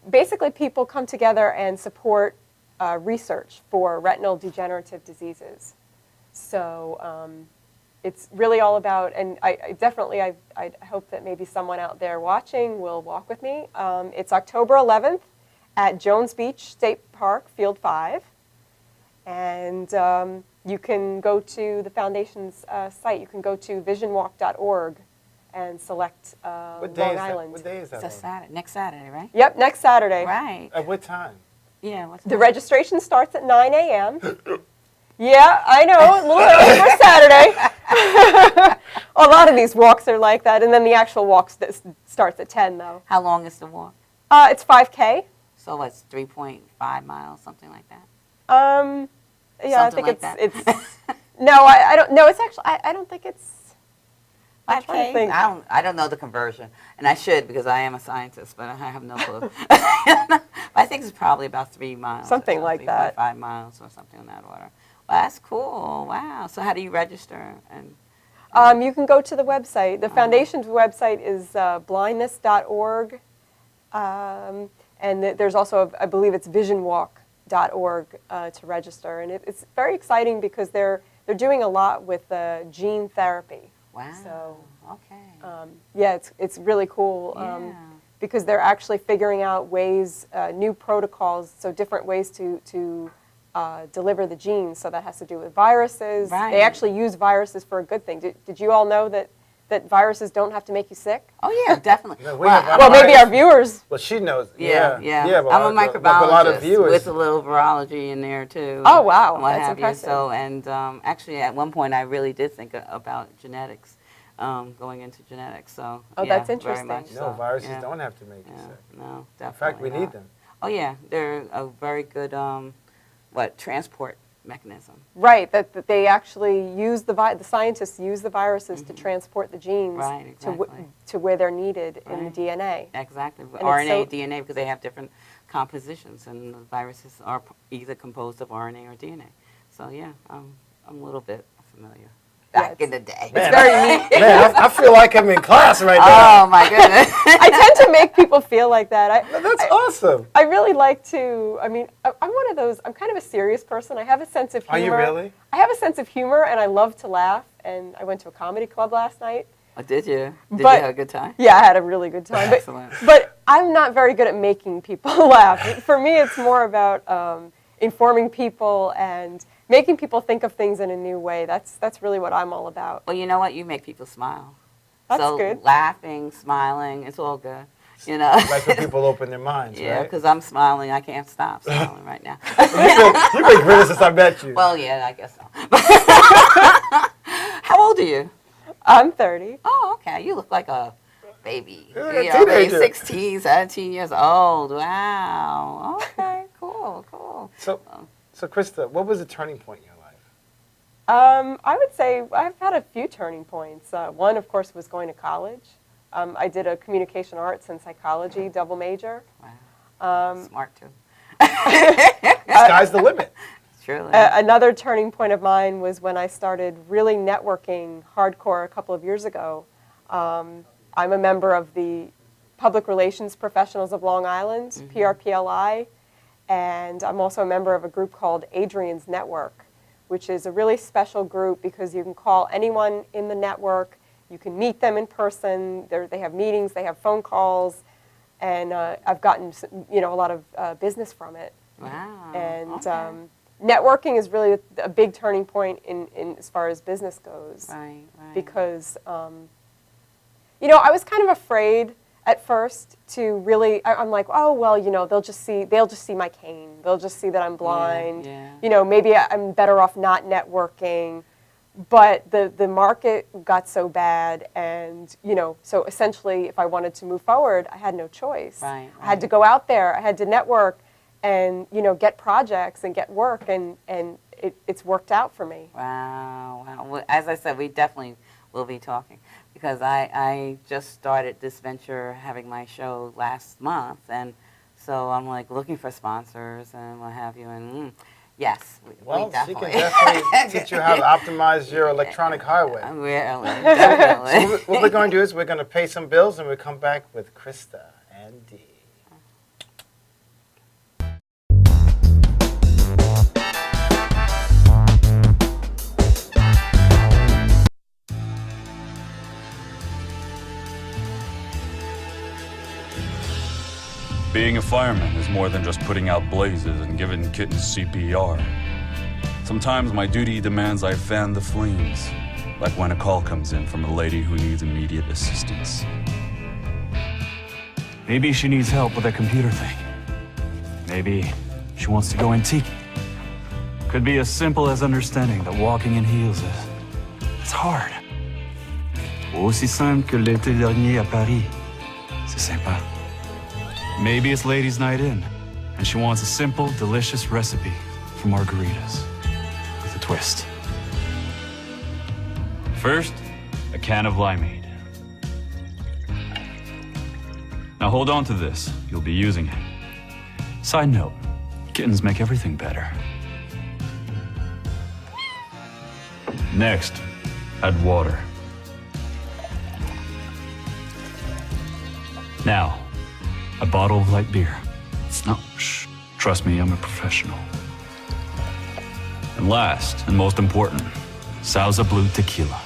basically people come together and support research for retinal degenerative diseases. So it's really all about, and I hope that maybe someone out there watching will walk with me. It's October 11th at Jones Beach State Park, Field 5. And you can go to the Foundation's site. You can go to visionwalk.org and select Long Island. What day is that? It's Saturday, next Saturday, right? Yep, next Saturday. Right. At what time? Yeah. What's The registration starts at 9 a.m. Yeah, I know, a little early for Saturday. A lot of these walks are like that, and then the actual walk starts at 10, though. How long is the walk? It's 5K. So it's 3.5 miles, something like that? Yeah, Something I think like it's that. no, I don't. No, it's actually. I don't think it's. I'm trying to 5K? think. I don't know the conversion, and I should because I am a scientist, but I have no clue. I think it's probably about 3 miles. Something like that. 5 miles or something in that order. Well, that's cool. Wow. So how do you register? And You can go to the website. The Foundation's website is blindness.org, and there's also, I believe it's visionwalk.org to register. And it's very exciting because they're doing a lot with gene therapy. Wow. So, okay. yeah, it's really cool because they're actually figuring out ways, new protocols, so different ways to deliver the genes. So that has to do with viruses. Right. They actually use viruses for a good thing. Did you all know that viruses don't have to make you sick? Oh yeah, definitely. No, well, maybe our viewers. Well, she knows. Yeah. But I'm a microbiologist but a lot of viewers. with a little virology in there too. Oh wow, and what that's have impressive. you. So, and actually, at one point, I really did think about genetics, going into genetics. So, Oh, yeah, that's interesting. Very much No, so. viruses Yeah. don't have to make you Yeah. sick. No, definitely. In fact, we not. need them. Oh yeah, they're a very good transport mechanism. Right, that they actually use the scientists use the viruses to transport the genes Right, exactly. to where they're needed in the Right. DNA. Exactly. And it's RNA, so- DNA, because they have different compositions, and the viruses are either composed of RNA or DNA. So yeah, I'm a little bit familiar. back in the day. It's very neat. Man, I feel like I'm in class right now. Oh my goodness. I tend to make people feel like that. That's awesome. I really like to, I'm one of those, I'm kind of a serious person. I have a sense of humor. Are you really? I have a sense of humor and I love to laugh. And I went to a comedy club last night. Oh, did you? Did you But- have a good time? Yeah, I had a really good time. Excellent. But I'm not very good at making people laugh. For me, it's more about informing people and making people think of things in a new way. That's really what I'm all about. Well, you know what? You make people smile. That's so good. Laughing, smiling, it's all good. You know. Like when people open their minds, Yeah, right? because I'm smiling. I can't stop smiling right now. You've been grinning since I met you. Well, yeah, I guess so. How old are you? I'm 30. Oh, okay. You look like a baby. Yeah, You know, maybe teenager. 16, 17 years old. Wow. Okay, cool. So Krista, what was the turning point in your life? I would say I've had a few turning points. One, of course, was going to college. I did a communication arts and psychology double major. Wow. Smart, too. Sky's the limit. Truly. Another turning point of mine was when I started really networking hardcore a couple of years ago. I'm a member of the Public Relations Professionals of Long Island, PRPLI, and I'm also a member of a group called Adrian's Network, which is a really special group because you can call anyone in the network, you can meet them in person, they have meetings, they have phone calls, and I've gotten a lot of business from it. Wow. And networking is really a big turning point in as far as business goes. Right. Because, I was kind of afraid at first to really, I'm like, oh, well, they'll just see my cane. They'll just see that I'm blind. Yeah. Maybe I'm better off not networking. But the market got so bad and, so essentially if I wanted to move forward, I had no choice. Right. I had to go out there, I had to network and, get projects and get work and it's worked out for me. Wow. Well, as I said, we definitely will be talking because I just started this venture having my show last month, and so I'm like looking for sponsors and what have you, and yes, Well, we she definitely. can definitely teach you how to optimize your electronic highway. Really, definitely. So what we're going to do is we're going to pay some bills and we'll come back with Krista and Dee. Being a fireman is more than just putting out blazes and giving kittens CPR. Sometimes my duty demands I fan the flames, like when a call comes in from a lady who needs immediate assistance. Maybe she needs help with a computer thing. Maybe she wants to go antique. Could be as simple as understanding that walking in heels it's hard. Aussi simple que l'été dernier à Paris. C'est sympa. Maybe it's ladies' night in, and she wants a simple, delicious recipe for margaritas with a twist. First, a can of limeade. Now hold on to this, you'll be using it. Side note, kittens make everything better. Next, add water. Now, a bottle of light beer. No, shh. Trust me, I'm a professional. And last, and most important, Sauza Blue Tequila.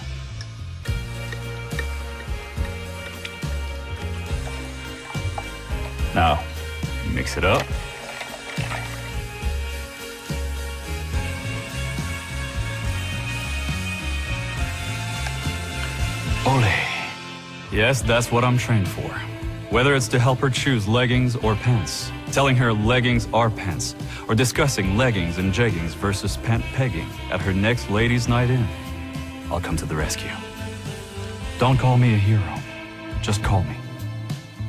Now, mix it up. Ole. Yes, that's what I'm trained for. Whether it's to help her choose leggings or pants, telling her leggings are pants, or discussing leggings and jeggings versus pant pegging at her next ladies' night in, I'll come to the rescue. Don't call me a hero. Just call me.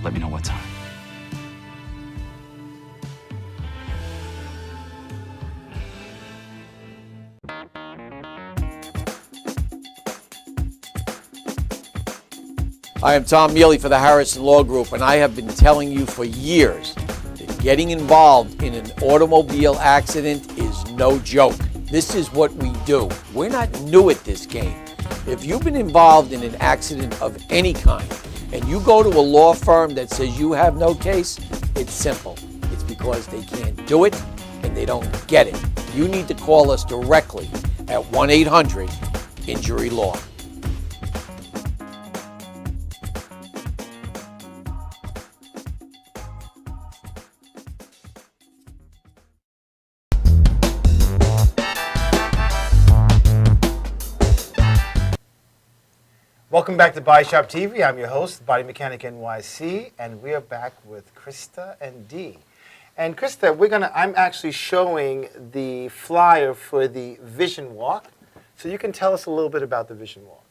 Let me know what time. I am Tom Mealy for the Harrison Law Group, and I have been telling you for years that getting involved in an automobile accident is no joke. This is what we do. We're not new at this game. If you've been involved in an accident of any kind and you go to a law firm that says you have no case, it's simple. It's because they can't do it and they don't get it. You need to call us directly at 1-800-INJURY-LAW. Welcome back to Body Shop TV. I'm your host, Body Mechanic NYC, and we are back with Krista and Dee. And Krista, I'm actually showing the flyer for the Vision Walk. So you can tell us a little bit about the Vision Walk.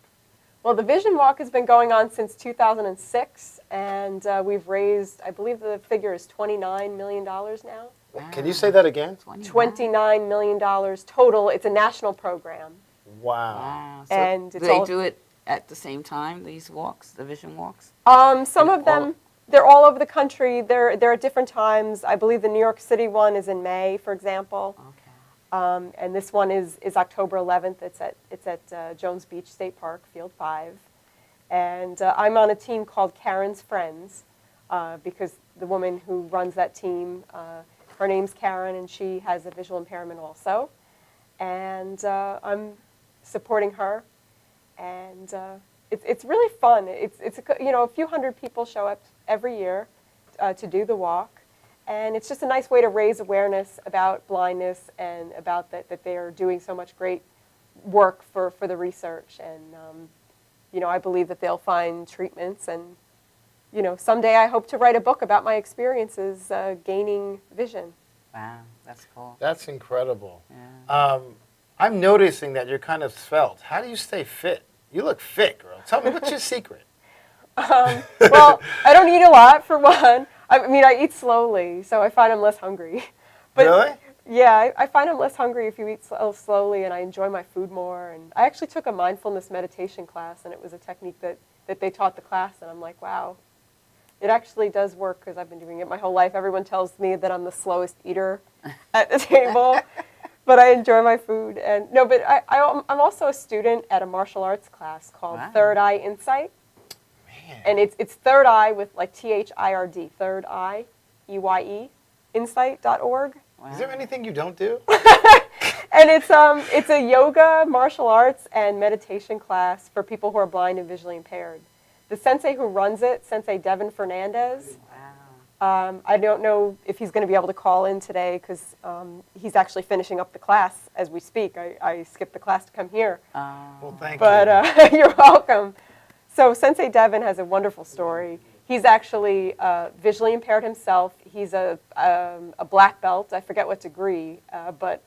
Well, the Vision Walk has been going on since 2006, and we've raised, I believe the figure is $29 million now. Can you say that again? $29 million total. It's a national program. Wow. So And do it's they all- do it at the same time, these walks, the Vision Walks? Some of them, they're all over the country. They're at different times. I believe the New York City one is in May, for example. Okay. And this one is October 11th. It's at Jones Beach State Park, Field 5. And I'm on a team called Karen's Friends because the woman who runs that team, her name's Karen, and she has a visual impairment also. And I'm supporting her. And it's really fun. It's a few hundred people show up every year to do the walk, and it's just a nice way to raise awareness about blindness and about that they are doing so much great work for the research. And I believe that they'll find treatments, and someday I hope to write a book about my experiences gaining vision. Wow, that's cool. That's incredible. Yeah. I'm noticing that you're kind of svelte. How do you stay fit? You look fit, girl. Tell me, what's your secret? Well, I don't eat a lot, for one. I mean, I eat slowly, so I find I'm less hungry. But, really? Yeah, I find I'm less hungry if you eat slowly, and I enjoy my food more. And I actually took a mindfulness meditation class, and it was a technique that they taught the class, and I'm like, wow, it actually does work because I've been doing it my whole life. Everyone tells me that I'm the slowest eater at the table. But I enjoy my food. And no, but I'm also a student at a martial arts class called Third Eye Insight. Man. And it's Third Eye with like THIRD, Third Eye, EYE, insight.org. Wow. Is there anything you don't do? And it's a yoga, martial arts, and meditation class for people who are blind and visually impaired. The sensei who runs it, Sensei Devin Fernandez. I don't know if he's going to be able to call in today because he's actually finishing up the class as we speak. I skipped the class to come here. Well, thank you. But you're welcome. So Sensei Devin has a wonderful story. He's actually visually impaired himself. He's a black belt. I forget what degree, but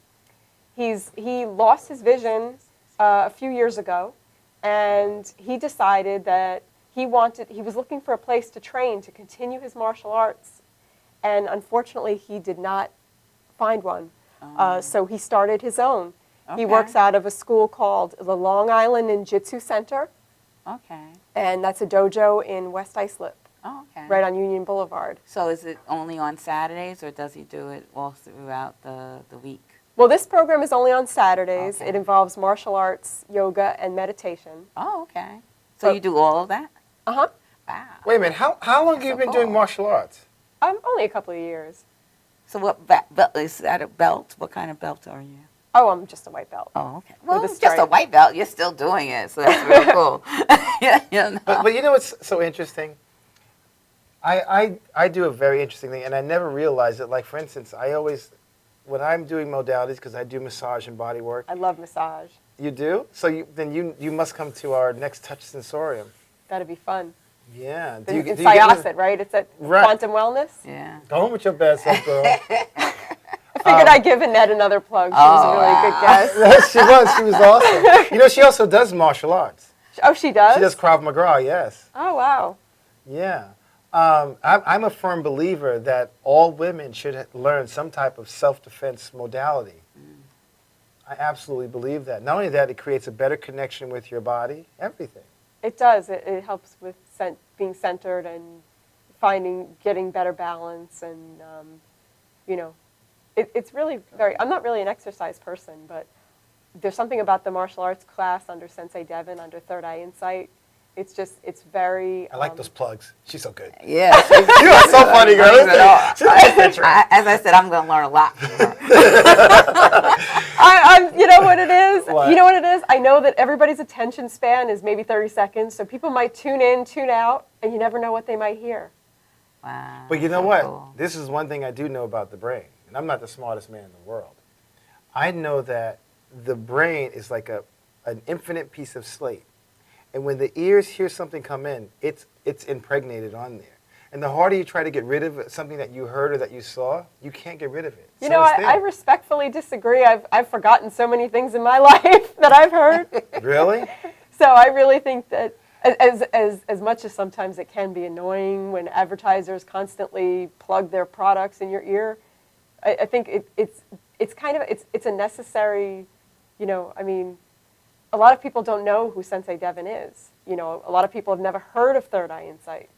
he lost his vision a few years ago, and he decided that he was looking for a place to train to continue his martial arts, and unfortunately he did not find one. So he started his own. Okay. He works out of a school called the Long Island Ninjutsu Center. Okay. And that's a dojo in West Islip. Oh, okay. Right on Union Boulevard. So is it only on Saturdays, or does he do it all throughout the week? Well, this program is only on Saturdays. Okay. It involves martial arts, yoga, and meditation. Oh, okay. So you do all of that? Uh-huh. Wow. Wait a minute. How long have you been doing martial arts? Only a couple of years. So what belt is that? A belt? What kind of belt are you? Oh, I'm just a white belt. Oh, okay. Well, With a it's just a stripe. white belt. You're still doing it, so that's really cool. Yeah, you know. But you know what's so interesting? I do a very interesting thing, and I never realized it. Like, for instance, when I'm doing modalities, because I do massage and body work. I love massage. You do? So you must come to our next Touch Sensorium. That'd be fun. Yeah. It's Syosset, right? It's at Quantum Wellness? Yeah. Go home with your bad self, girl. I figured I'd give Annette another plug. She was a really good guest. Yes, she was. She was awesome. You know, she also does martial arts. Oh, she does? She does Krav Maga, yes. Oh, wow. Yeah. I'm a firm believer that all women should learn some type of self-defense modality. I absolutely believe that. Not only that, it creates a better connection with your body, everything. It does. It helps with being centered and getting better balance. And, it's really I'm not really an exercise person, but there's something about the martial arts class under Sensei Devon, under Third Eye Insight. It's just, it's very. I like those plugs. She's so good. Yeah. You are so funny, girl. As I said, I'm going to learn a lot from her. You know what it is? What? You know what it is? I know that everybody's attention span is maybe 30 seconds, so people might tune in, tune out, and you never know what they might hear. Wow. But you know what? This is one thing I do know about the brain, and I'm not the smartest man in the world. I know that the brain is like an infinite piece of slate. And when the ears hear something come in, it's impregnated on there. And the harder you try to get rid of something that you heard or that you saw, you can't get rid of it. You know, I respectfully disagree. I've forgotten so many things in my life that I've heard. Really? So I really think that as much as sometimes it can be annoying when advertisers constantly plug their products in your ear, I think it's kind of it's a necessary, you know, I mean, a lot of people don't know who Sensei Devon is. You know, a lot of people have never heard of Third Eye Insight.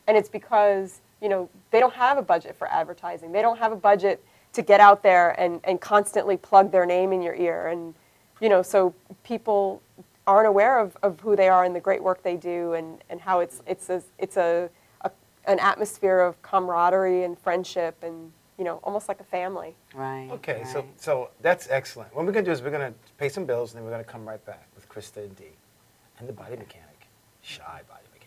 And it's because, you know, they don't have a budget for advertising. They don't have a budget to get out there and constantly plug their name in your ear. And, you know, so people aren't aware of who they are and the great work they do and how it's an atmosphere of camaraderie and friendship and, you know, almost like a family. Right. Okay, right. so that's excellent. What we're going to do is we're going to pay some bills, and then we're going to come right back with Krista and Dee and the body mechanic, shy body mechanic.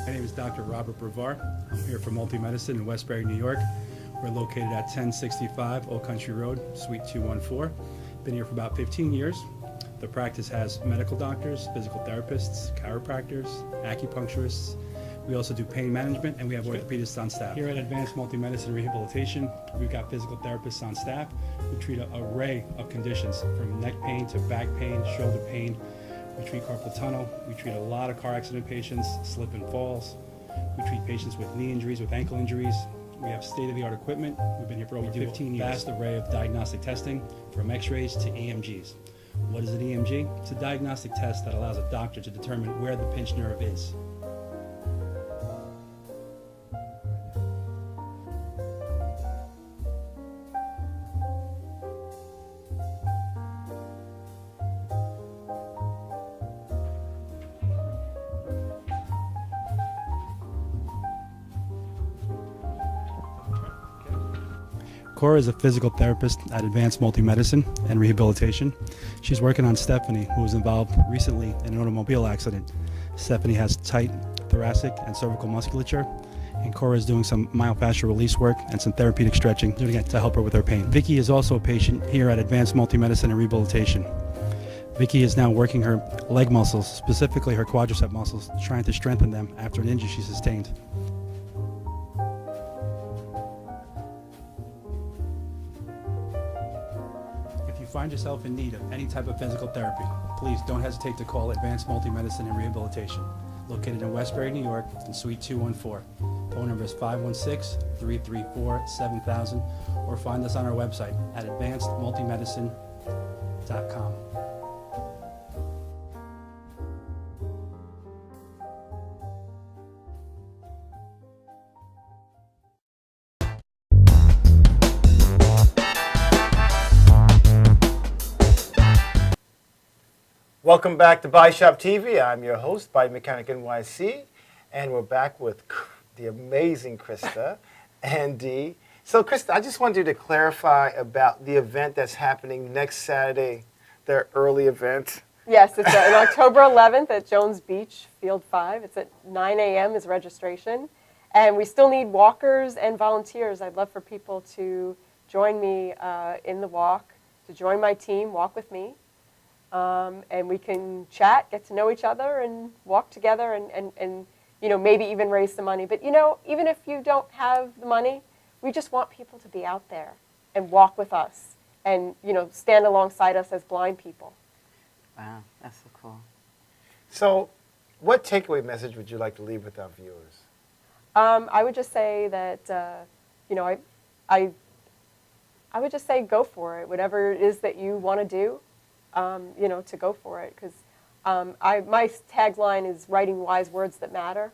My name is Dr. Robert Brevard. I'm here for Multi-Medicine in Westbury, New York. We're located at 1065 Old Country Road, Suite 214. Been here for about 15 years. The practice has medical doctors, physical therapists, chiropractors, acupuncturists. We also do pain management, and we have orthopedists on staff. Here at Advanced Multi-Medicine Rehabilitation, we've got physical therapists on staff who treat an array of conditions, from neck pain to back pain, shoulder pain. We treat carpal tunnel. We treat a lot of car accident patients, slip and falls. We treat patients with knee injuries, with ankle injuries. We have state-of-the-art equipment. We've been here for over 15 years. Vast array of diagnostic testing, from x-rays to EMGs. What is an EMG? It's a diagnostic test that allows a doctor to determine where the pinched nerve is. Cora is a physical therapist at Advanced Multi-Medicine and Rehabilitation. She's working on Stephanie, who was involved recently in an automobile accident. Stephanie has tight thoracic and cervical musculature, and Cora is doing some myofascial release work and some therapeutic stretching doing it to help her with her pain. Vicky is also a patient here at Advanced Multi-Medicine and Rehabilitation. Vicky is now working her leg muscles, specifically her quadricep muscles, trying to strengthen them after an injury she sustained. If you find yourself in need of any type of physical therapy, please don't hesitate to call Advanced Multi-Medicine and Rehabilitation, located in Westbury, New York, in Suite 214. Phone number is 516-334-7000, or find us on our website at advancedmultimedicine.com. Welcome back to Body Shop TV. I'm your host, Body Mechanic NYC, and we're back with the amazing Krista and Dee. So, Krista, I just wanted you to clarify about the event that's happening next Saturday, their early event. Yes, it's on October 11th at Jones Beach, Field 5. It's at 9 a.m. is registration. And we still need walkers and volunteers. I'd love for people to join me in the walk, to join my team, walk with me. And we can chat, get to know each other, and walk together and you know, maybe even raise some money. But, you know, even if you don't have the money, we just want people to be out there and walk with us and, you know, stand alongside us as blind people. Wow, that's so cool. So, what takeaway message would you like to leave with our viewers? I would just say that, you know, I would just say go for it. Whatever it is that you want to do, to go for it. Because my tagline is writing wise words that matter,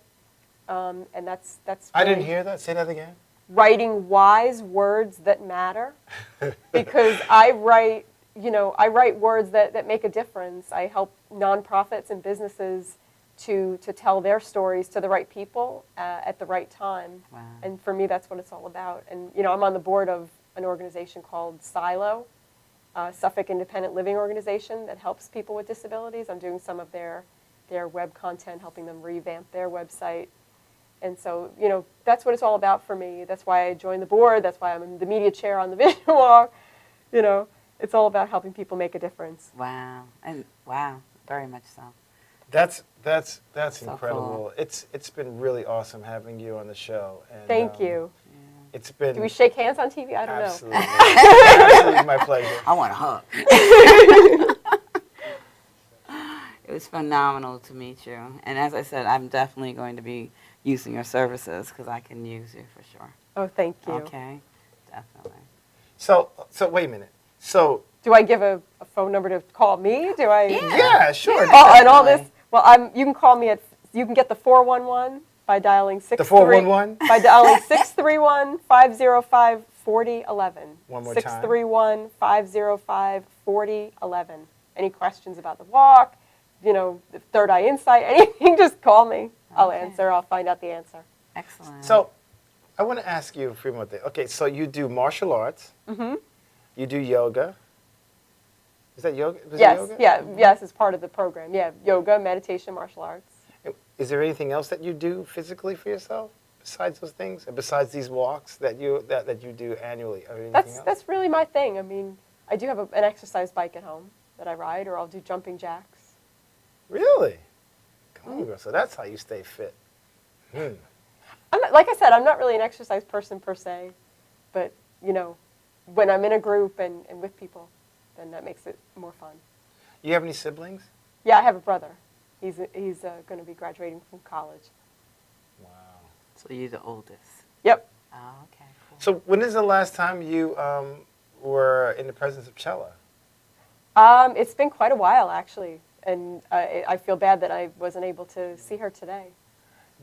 and that's. I didn't really- hear that. Say that again. Writing wise words that matter, because I write words that make a difference. I help nonprofits and businesses to tell their stories to the right people at the right time. Wow. And for me, that's what it's all about. And I'm on the board of an organization called Silo, Suffolk Independent Living Organization that helps people with disabilities. I'm doing some of their web content, helping them revamp their website. And so, that's what it's all about for me. That's why I joined the board. That's why I'm in the media chair on the Vision Walk. It's all about helping people make a difference. Wow. And wow, very much so. That's So incredible. cool. It's been really awesome having you on the show. And, Thank you. It's been Do we shake hands on TV? I don't absolutely, know. absolutely my pleasure. I want a hug. It was phenomenal to meet you. And as I said, I'm definitely going to be using your services because I can use you for sure. Oh, thank you. Okay, definitely. So wait a minute. So Do I give a phone number to call me? Do I? yeah, sure. Oh, and all this. Well, you can call me at. You can get the 411 by dialing 6. 411? By dialing 631-505-4011. One more time. 631-505-4011. Any questions about the walk? Third Eye Insight, anything? Just call me. I'll answer. I'll find out the answer. Excellent. So I want to ask you a few more things. Okay, so you do martial arts. Mm-hmm. You do yoga. Is that yoga? Was it Yes. yoga? Yeah. Yes, it's part of the program. Yeah. Yoga, meditation, martial arts. Is there anything else that you do physically for yourself besides those things, and besides these walks that you do annually? Or anything else? That's really my thing. I mean, I do have an exercise bike at home that I ride, or I'll do jumping jacks. Really? Come on, girl. So that's how you stay fit. I'm not, like I said, I'm not really an exercise person per se, but when I'm in a group and with people, then that makes it more fun. You have any siblings? Yeah, I have a brother. He's going to be graduating from college. Wow. So you're the oldest. Yep. Oh, okay, cool. So when is the last time you were in the presence of Chella? It's been quite a while, actually, and I feel bad that I wasn't able to see her today.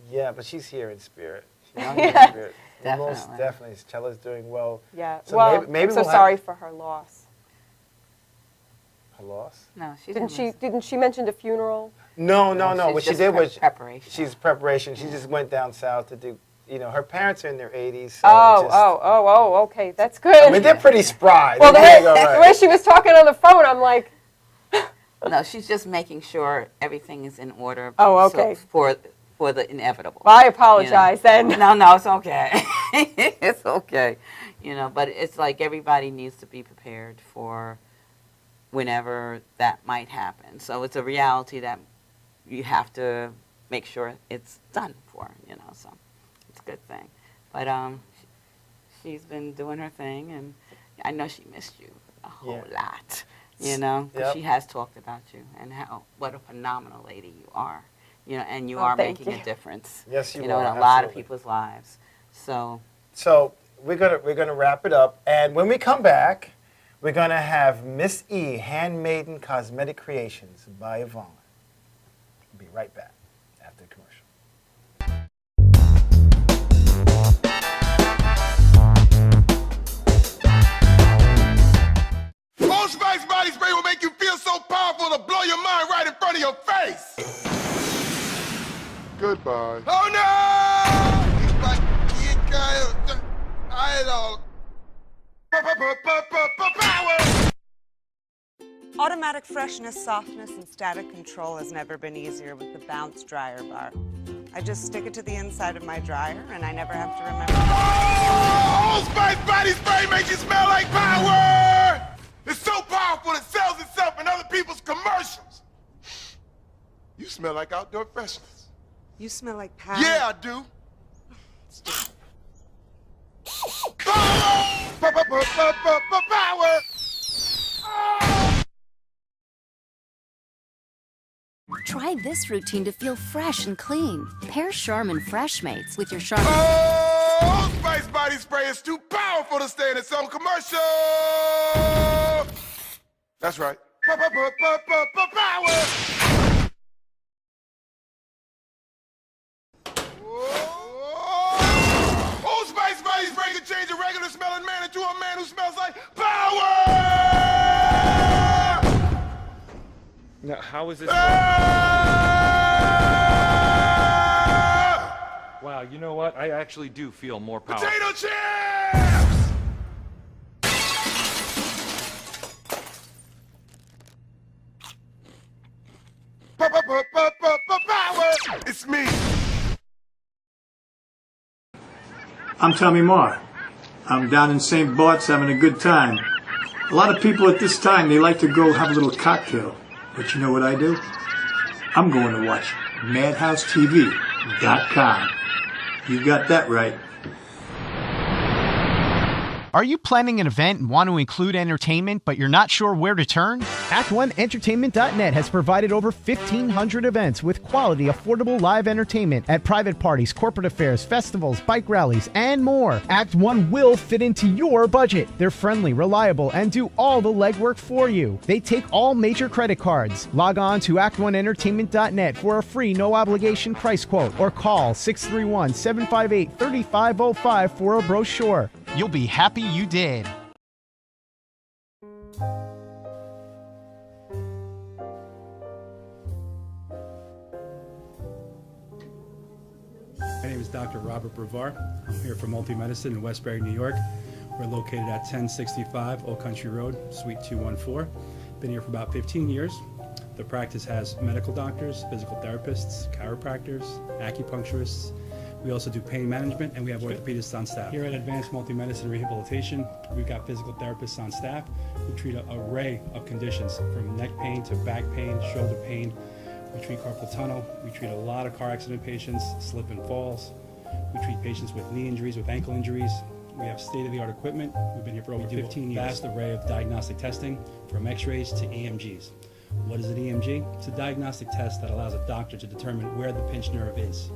Yeah, but she's here in spirit. She's Yeah. here in spirit. Definitely. Most definitely. Chella's doing well. Yeah. So well, maybe I'm so we'll sorry have for her loss. her loss. No, she Didn't she mention a funeral? No. she's What she just did was preparation. She's preparation. She just went down south to do. Her parents are in their 80s. So Okay, that's good. I mean, they're pretty spry. Well, the They're doing all right. way she was talking on the phone, I'm like, No, she's just making sure everything is in order. Oh, okay. For the inevitable. well, I apologize then. No, it's okay. It's okay. But it's like everybody needs to be prepared for whenever that might happen. So it's a reality that you have to make sure it's done for, so it's a good thing. But she's been doing her thing, and I know she missed you a whole lot, 'cause Yep. she has talked about you and what a phenomenal lady you are, and you Oh, are thank making you. a difference, Yes, you in are, a lot of absolutely. people's lives. So So we're gonna wrap it up, and when we come back, we're gonna have Miss E Handmaiden Cosmetic Creations by Yvonne. We'll be right back after the commercial. Old Spice body spray will make you feel so powerful to blow your mind right in front of your face. Goodbye. Oh no! Power! Automatic freshness, softness, and static control has never been easier with the Bounce Dryer Bar. I just stick it to the inside of my dryer, and I never have to remember. Old Spice body spray makes you smell like power! It's so powerful it sells itself in other people's commercials. You smell like outdoor freshness. You smell like power. Yeah, I do. Power! Power! Try this routine to feel fresh and clean. Pair Charmin Fresh Mates with your Charmin. Oh! Old Spice body spray is too powerful to stay in its own commercial. That's right. Power. Old Spice body spray can change a regular smelling man into a man who smells like power. Now, how is this? Wow, you know what? I actually do feel more powerful. Potato chips! Power! It's me. I'm Tommy Marr. I'm down in St. Bart's having a good time. A lot of people at this time, they like to go have a little cocktail. But you know what I do? I'm going to watch MadhouseTV.com. You got that right. Are you planning an event and want to include entertainment, but you're not sure where to turn? Act1Entertainment.net has provided over 1,500 events with quality, affordable live entertainment at private parties, corporate affairs, festivals, bike rallies, and more. Act 1 will fit into your budget. They're friendly, reliable, and do all the legwork for you. They take all major credit cards. Log on to Act1Entertainment.net for a free, no-obligation price quote, or call 631-758-3505 for a brochure. You'll be happy you did. My name is Dr. Robert Brevard. I'm here for Multi-Medicine in Westbury, New York. We're located at 1065 Old Country Road, Suite 214. Been here for about 15 years. The practice has medical doctors, physical therapists, chiropractors, acupuncturists. We also do pain management, and we have orthopedists on staff. Here at Advanced Multi-Medicine Rehabilitation, we've got physical therapists on staff who treat an array of conditions, from neck pain to back pain, shoulder pain. We treat carpal tunnel. We treat a lot of car accident patients, slip and falls. We treat patients with knee injuries, with ankle injuries. We have state-of-the-art equipment. We've been here for over 15 years. Vast array of diagnostic testing, from x-rays to EMGs. What is an EMG? It's a diagnostic test that allows a doctor to determine where the pinched nerve is.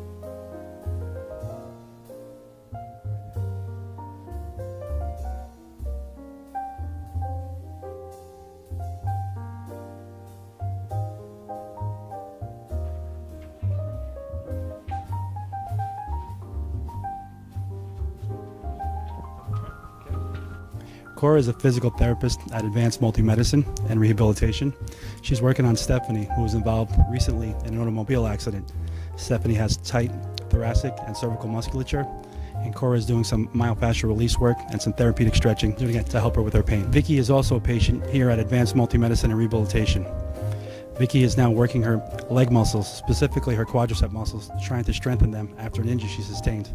Cora is a physical therapist at Advanced Multi-Medicine and Rehabilitation. She's working on Stephanie, who was involved recently in an automobile accident. Stephanie has tight thoracic and cervical musculature, and Cora is doing some myofascial release work and some therapeutic stretching, doing it to help her with her pain. Vicky is also a patient here at Advanced Multi-Medicine and Rehabilitation. Vicky is now working her leg muscles, specifically her quadricep muscles, trying to strengthen them after an injury she sustained.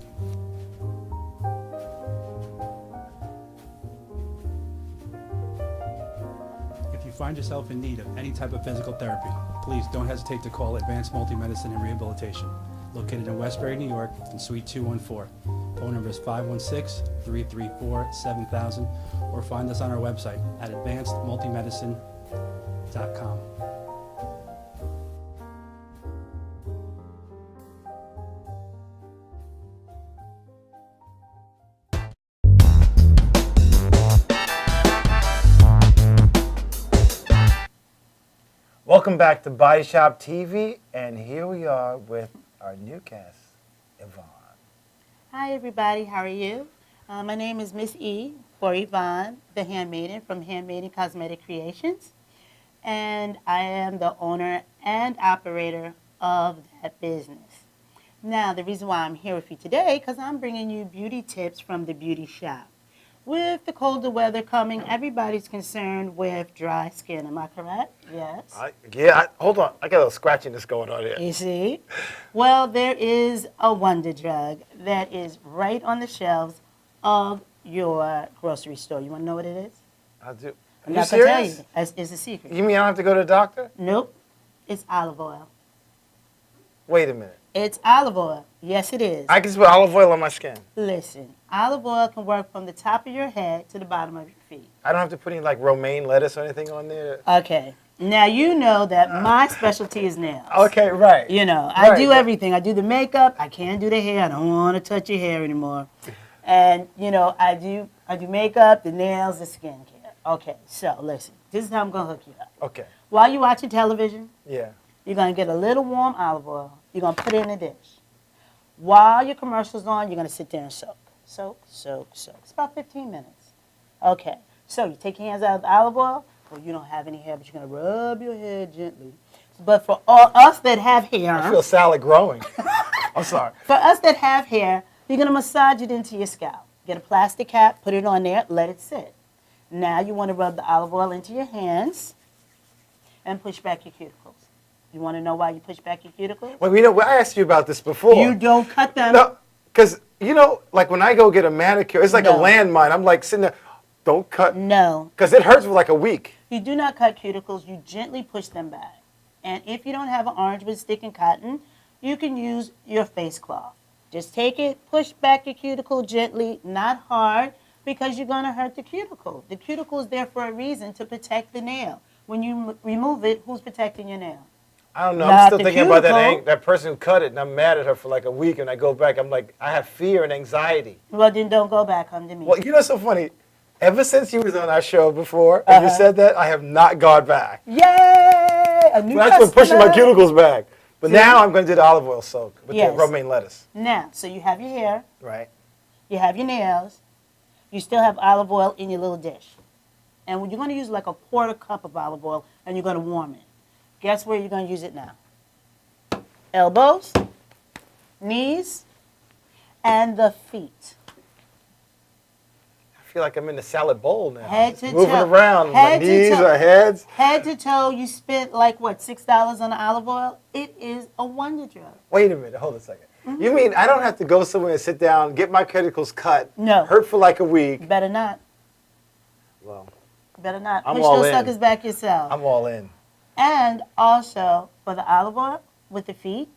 If you find yourself in need of any type of physical therapy, please don't hesitate to call Advanced Multi-Medicine and Rehabilitation, located in Westbury, New York, in Suite 214. Phone number is 516-334-7000, or find us on our website at advancedmultimedicine.com. Welcome back to Body Shop TV, and here we are with our new cast, Yvonne. Hi everybody, how are you? My name is Miss E, or Yvonne, the Handmaiden from Handmaiden Cosmetic Creations, and I am the owner and operator of that business. Now, the reason why I'm here with you today, because I'm bringing you beauty tips from the beauty shop. With the colder weather coming, everybody's concerned with dry skin. Am I correct? Yes. Hold on. I got a little scratchiness going on here. You see? Well, there is a wonder drug that is right on the shelves of your grocery store. You want to know what it is? I do. I'm You not going to tell serious? you. It's a secret. You mean I don't have to go to the doctor? Nope. It's olive oil. Wait a minute. It's olive oil. Yes, it is. I can just put olive oil on my skin. Listen, olive oil can work from the top of your head to the bottom of your feet. I don't have to put any like romaine lettuce or anything on there? Okay. Now you know that my specialty is nails. Okay, right. You know, I Right. do everything. I do the makeup. I can't do the hair. I don't want to touch your hair anymore. And you know, I do makeup, the nails, the skincare. Okay, so listen. This is how I'm gonna hook you up. Okay. While you're watching television, Yeah. you're gonna get a little warm olive oil. You're gonna put it in a dish. While your commercial's on, you're gonna sit there and soak. Soak, soak, soak. It's about 15 minutes. Okay. So you take your hands out of the olive oil. Well, you don't have any hair, but you're going to rub your hair gently. But for all us that have hair. I feel salad growing. I'm sorry. For us that have hair, you're going to massage it into your scalp. Get a plastic cap, put it on there, let it sit. Now you want to rub the olive oil into your hands and push back your cuticles. You want to know why you push back your cuticles? Well, you know, I asked you about this before. You don't cut them. No, because, you know, like when I go get a manicure, it's like a No. landmine. I'm like sitting there, don't cut. No. Because it hurts for like a week. You do not cut cuticles, you gently push them back. And if you don't have an orange with stick and cotton, you can use your face cloth. Just take it, push back your cuticle gently, not hard, because you're going to hurt the cuticle. The cuticle is there for a reason, to protect the nail. When you remove it, who's protecting your nail? I don't know. I'm Not still the thinking about cuticle. that person who cut it, and I'm mad at her for like a week, and I go back, I'm like, I have fear and anxiety. Well, then don't go back, come to me. Well, you know what's so funny? Ever since you was on our show before, and you said that, I have not gone back. Yay! A new Well, that's what pushing my customer. cuticles back. But See? now I'm going to do the olive oil soak with Yes. the romaine lettuce. Now, so you have your hair, Right. you have your nails, you still have olive oil in your little dish. And you're going to use like a quarter cup of olive oil, and you're going to warm it. Guess where you're going to use it now? Elbows, knees, and the feet. I feel like I'm in the salad bowl now. Head It's to moving toe. around. My Head to knees toe. or heads. Head to toe, you spent like, what, $6 on the olive oil? It is a wonder drug. Wait a minute. Hold a second. Mm-hmm. You mean I don't have to go somewhere and sit down, get my cuticles cut, No. hurt for like a week? Better not. Well, Better not. I'm Push all those in. suckers back yourself. I'm all in. And also, for the olive oil with the feet,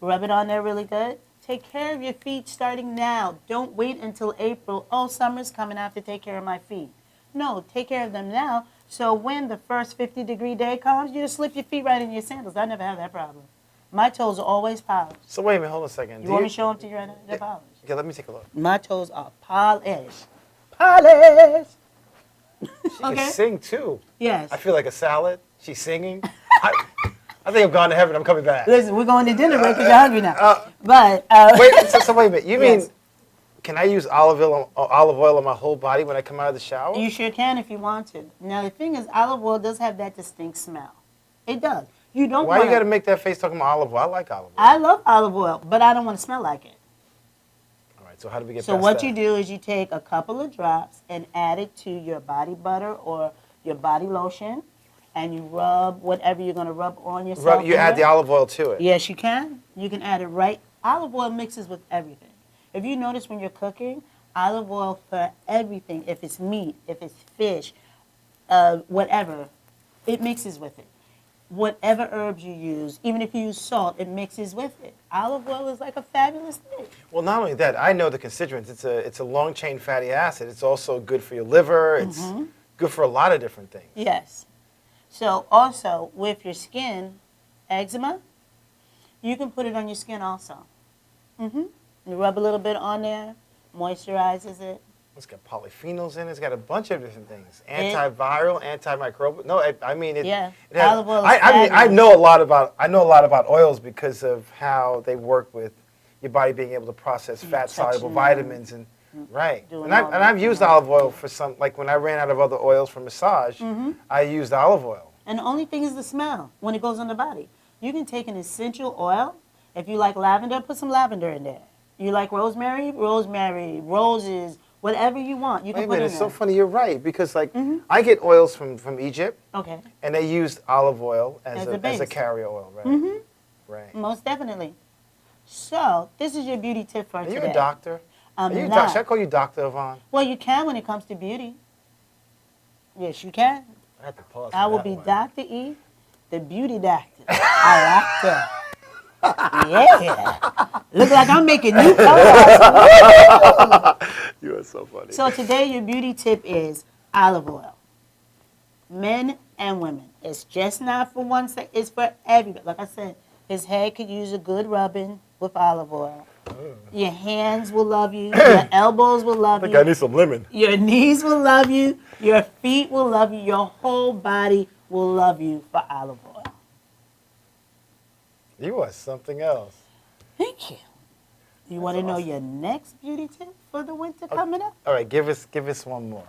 rub it on there really good. Take care of your feet starting now. Don't wait until April. Oh, summer's coming, I have to take care of my feet. No, take care of them now. So when the first 50-degree day comes, you just slip your feet right in your sandals. I never have that problem. My toes are always polished. So wait a minute. Hold on a second. You want me to show them to you right now? They're polished. Yeah, let me take a look. My toes are polished. Polished! She can sing too. Yes. I feel like a salad. She's singing. I think I'm going to heaven. I'm coming back. Listen, we're going to dinner break because you're hungry now. But Wait, so wait a minute. You mean, Yes. can I use olive oil on my whole body when I come out of the shower? You sure can if you want to. Now the thing is, olive oil does have that distinct smell. It does. You don't. Why you wanna- got to make that face talking about olive oil? I like olive oil. I love olive oil, but I don't want to smell like it. All right, so how do we get So past what that? you do is you take a couple of drops and add it to your body butter or your body lotion, and you rub whatever you're going to rub on yourself. You add the olive oil to it. Yes, you can. You can add it right. Olive oil mixes with everything. If you notice when you're cooking, olive oil for everything. If it's meat, if it's fish, whatever, it mixes with it. Whatever herbs you use, even if you use salt, it mixes with it. Olive oil is like a fabulous thing. Well, not only that, I know the constituents. It's a long chain fatty acid. It's also good for your liver. It's good for a lot of different things. Yes. So also with your skin, eczema, you can put it on your skin also. You rub a little bit on there, moisturizes it. It's got polyphenols in it. It's got a bunch of different things. Antiviral, antimicrobial. No, I mean it. Yeah. It has, Olive oil is I mean, I fabulous. know a lot about oils because of how they work with your body being able to process fat soluble touching vitamins and right. Doing And all I've that. used olive oil for some, like when I ran out of other oils for massage, I used olive oil. And the only thing is the smell when it goes on the body. You can take an essential oil. If you like lavender, put some lavender in there. You like rosemary, roses, whatever you want. You Wait can a put minute, in it's there. so funny. You're right because like I get oils from Egypt, Okay. and they used olive oil as As a a base. carrier oil, right? Right. Most definitely. So this is your beauty tip for Are today. you a doctor? I'm Are you a not. doc- Should I call you Dr. Yvonne? Well, you can when it comes to beauty. Yes, you can. I have to pause. I for will that be one. Dr. E, the beauty doctor. I like that. Yeah. Look like I'm making new colors. You are so funny. So today your beauty tip is olive oil. men and women. It's just not for one sex. It's for everybody. Like I said, his head could use a good rubbing with olive oil. Your hands will love you. Your elbows will love I think you. I need some lemon. Your knees will love you. Your feet will love you. Your whole body will love you for olive oil. You are something else. Thank you. You want to know your next beauty tip for the winter coming up? All right, give us one more.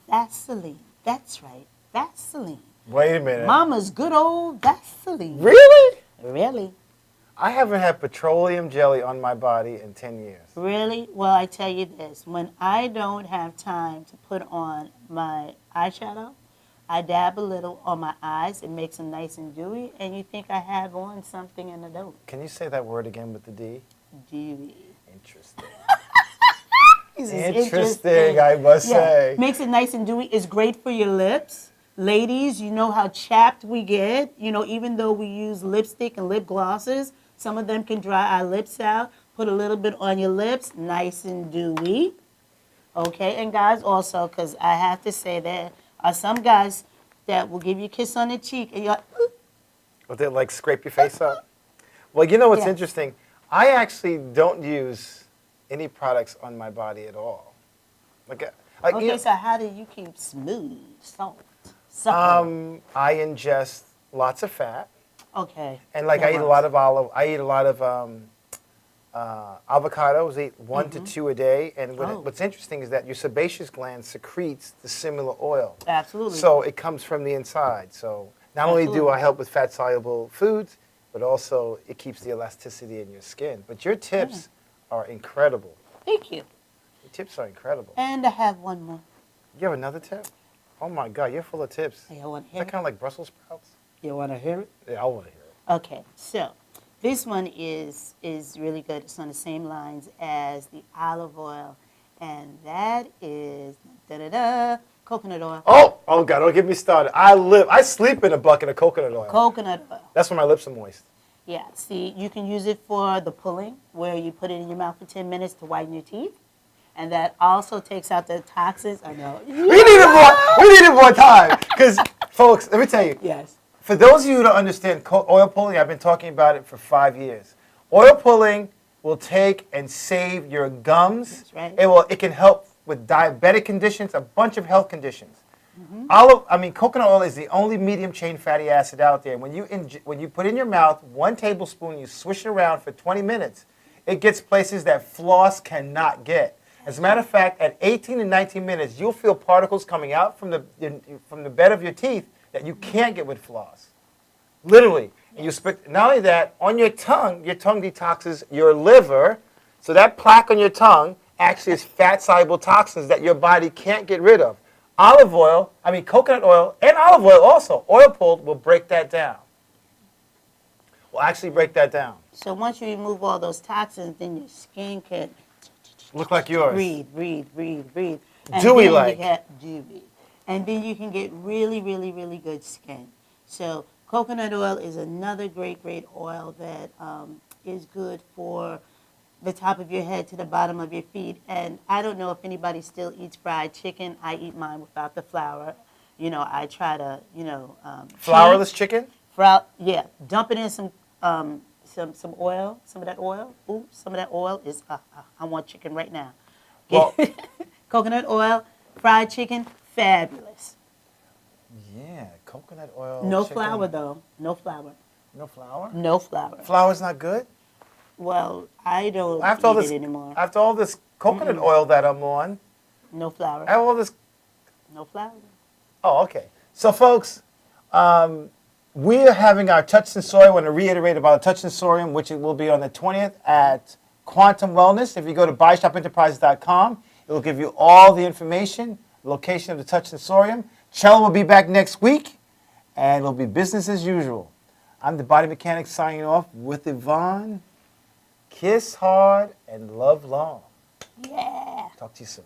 Vaseline. That's right. Vaseline. Wait a minute. Mama's good old Vaseline. Really? Really? I haven't had petroleum jelly on my body in 10 years. Really? Well, I tell you this. When I don't have time to put on my eyeshadow, I dab a little on my eyes. It makes them nice and dewy, and you think I have on something in the dope. Can you say that word again with the D? Dewy. Interesting. This is Interesting, I must say. Makes it nice and dewy. It's great for your lips. Ladies, you know how chapped we get. You know, even though we use lipstick and lip glosses, some of them can dry our lips out. Put a little bit on your lips, nice and dewy. Okay, and guys also, because I have to say there are some guys that will give you a kiss on the cheek and you're like, Or they like scrape your face up? Well, you know what's Yes. interesting? I actually don't use any products on my body at all. Like, you okay, know, so how do you keep smooth, soft, supple? I ingest lots of fat. Okay. And like that I eat a works. lot of avocados. I eat 1 to 2 a day. And what's interesting is that your sebaceous gland secretes the similar oil. Absolutely. So it comes from the inside. So not only do Absolutely. I help with fat soluble foods, but also it keeps the elasticity in your skin. But your tips are incredible. Thank you. Your tips are incredible. And I have one more. You have another tip? Oh my God, you're full of tips. You want to Is hear that kind of like Brussels sprouts? You want to hear it? Yeah, I want to hear it. Okay, so this one is really good. It's on the same lines as the olive oil, and that is coconut oil. Oh God, don't get me started. I sleep in a bucket of coconut oil. Coconut oil. That's when my lips are moist. Yeah, see, you can use it for the pulling, where you put it in your mouth for 10 minutes to whiten your teeth. And that also takes out the toxins. I know. We needed more time. Because, folks, let me tell you. Yes. For those of you who don't understand oil pulling, I've been talking about it for 5 years. Oil pulling will take and save your gums. That's right. It can help with diabetic conditions, a bunch of health conditions. Coconut oil is the only medium chain fatty acid out there. When you put in your mouth 1 tablespoon, you swish it around for 20 minutes, it gets places that floss cannot get. As a matter of fact, at 18 and 19 minutes, you'll feel particles coming out from the bed of your teeth that you can't get with floss. Literally. And you spit. Not only that, on your tongue detoxes your liver. So that plaque on your tongue actually is fat-soluble toxins that your body can't get rid of. Coconut oil and olive oil also, oil pulled will break that down. Will actually break that down. So once you remove all those toxins, then your skin can Look like yours. breathe. And Dewy then like. you get dewy. And then you can get really, really, really good skin. So coconut oil is another great oil that is good for the top of your head to the bottom of your feet. And I don't know if anybody still eats fried chicken. I eat mine without the flour. You know, I try to, Flourless chicken? Yeah, dump it in some oil, some of that oil. Ooh, some of that oil is, I want chicken right now. Well, coconut oil, fried chicken, fabulous. Yeah, coconut oil. No chicken. flour though, no flour. No flour? No flour. Flour's not good? Well, I don't After all eat this, it anymore. after all this coconut oil that I'm on, No flour. I have all this. No flour. Oh, okay. So, folks, we're having our Touch Sensorium. I want to reiterate about Touch Sensorium, which it will be on the 20th at Quantum Wellness. If you go to BuyShopEnterprises.com, it will give you all the information, location of the Touch Sensorium. Chella will be back next week, and it'll be business as usual. I'm the Body Mechanic signing off with Yvonne. Kiss hard and love long. Yeah. Talk to you soon.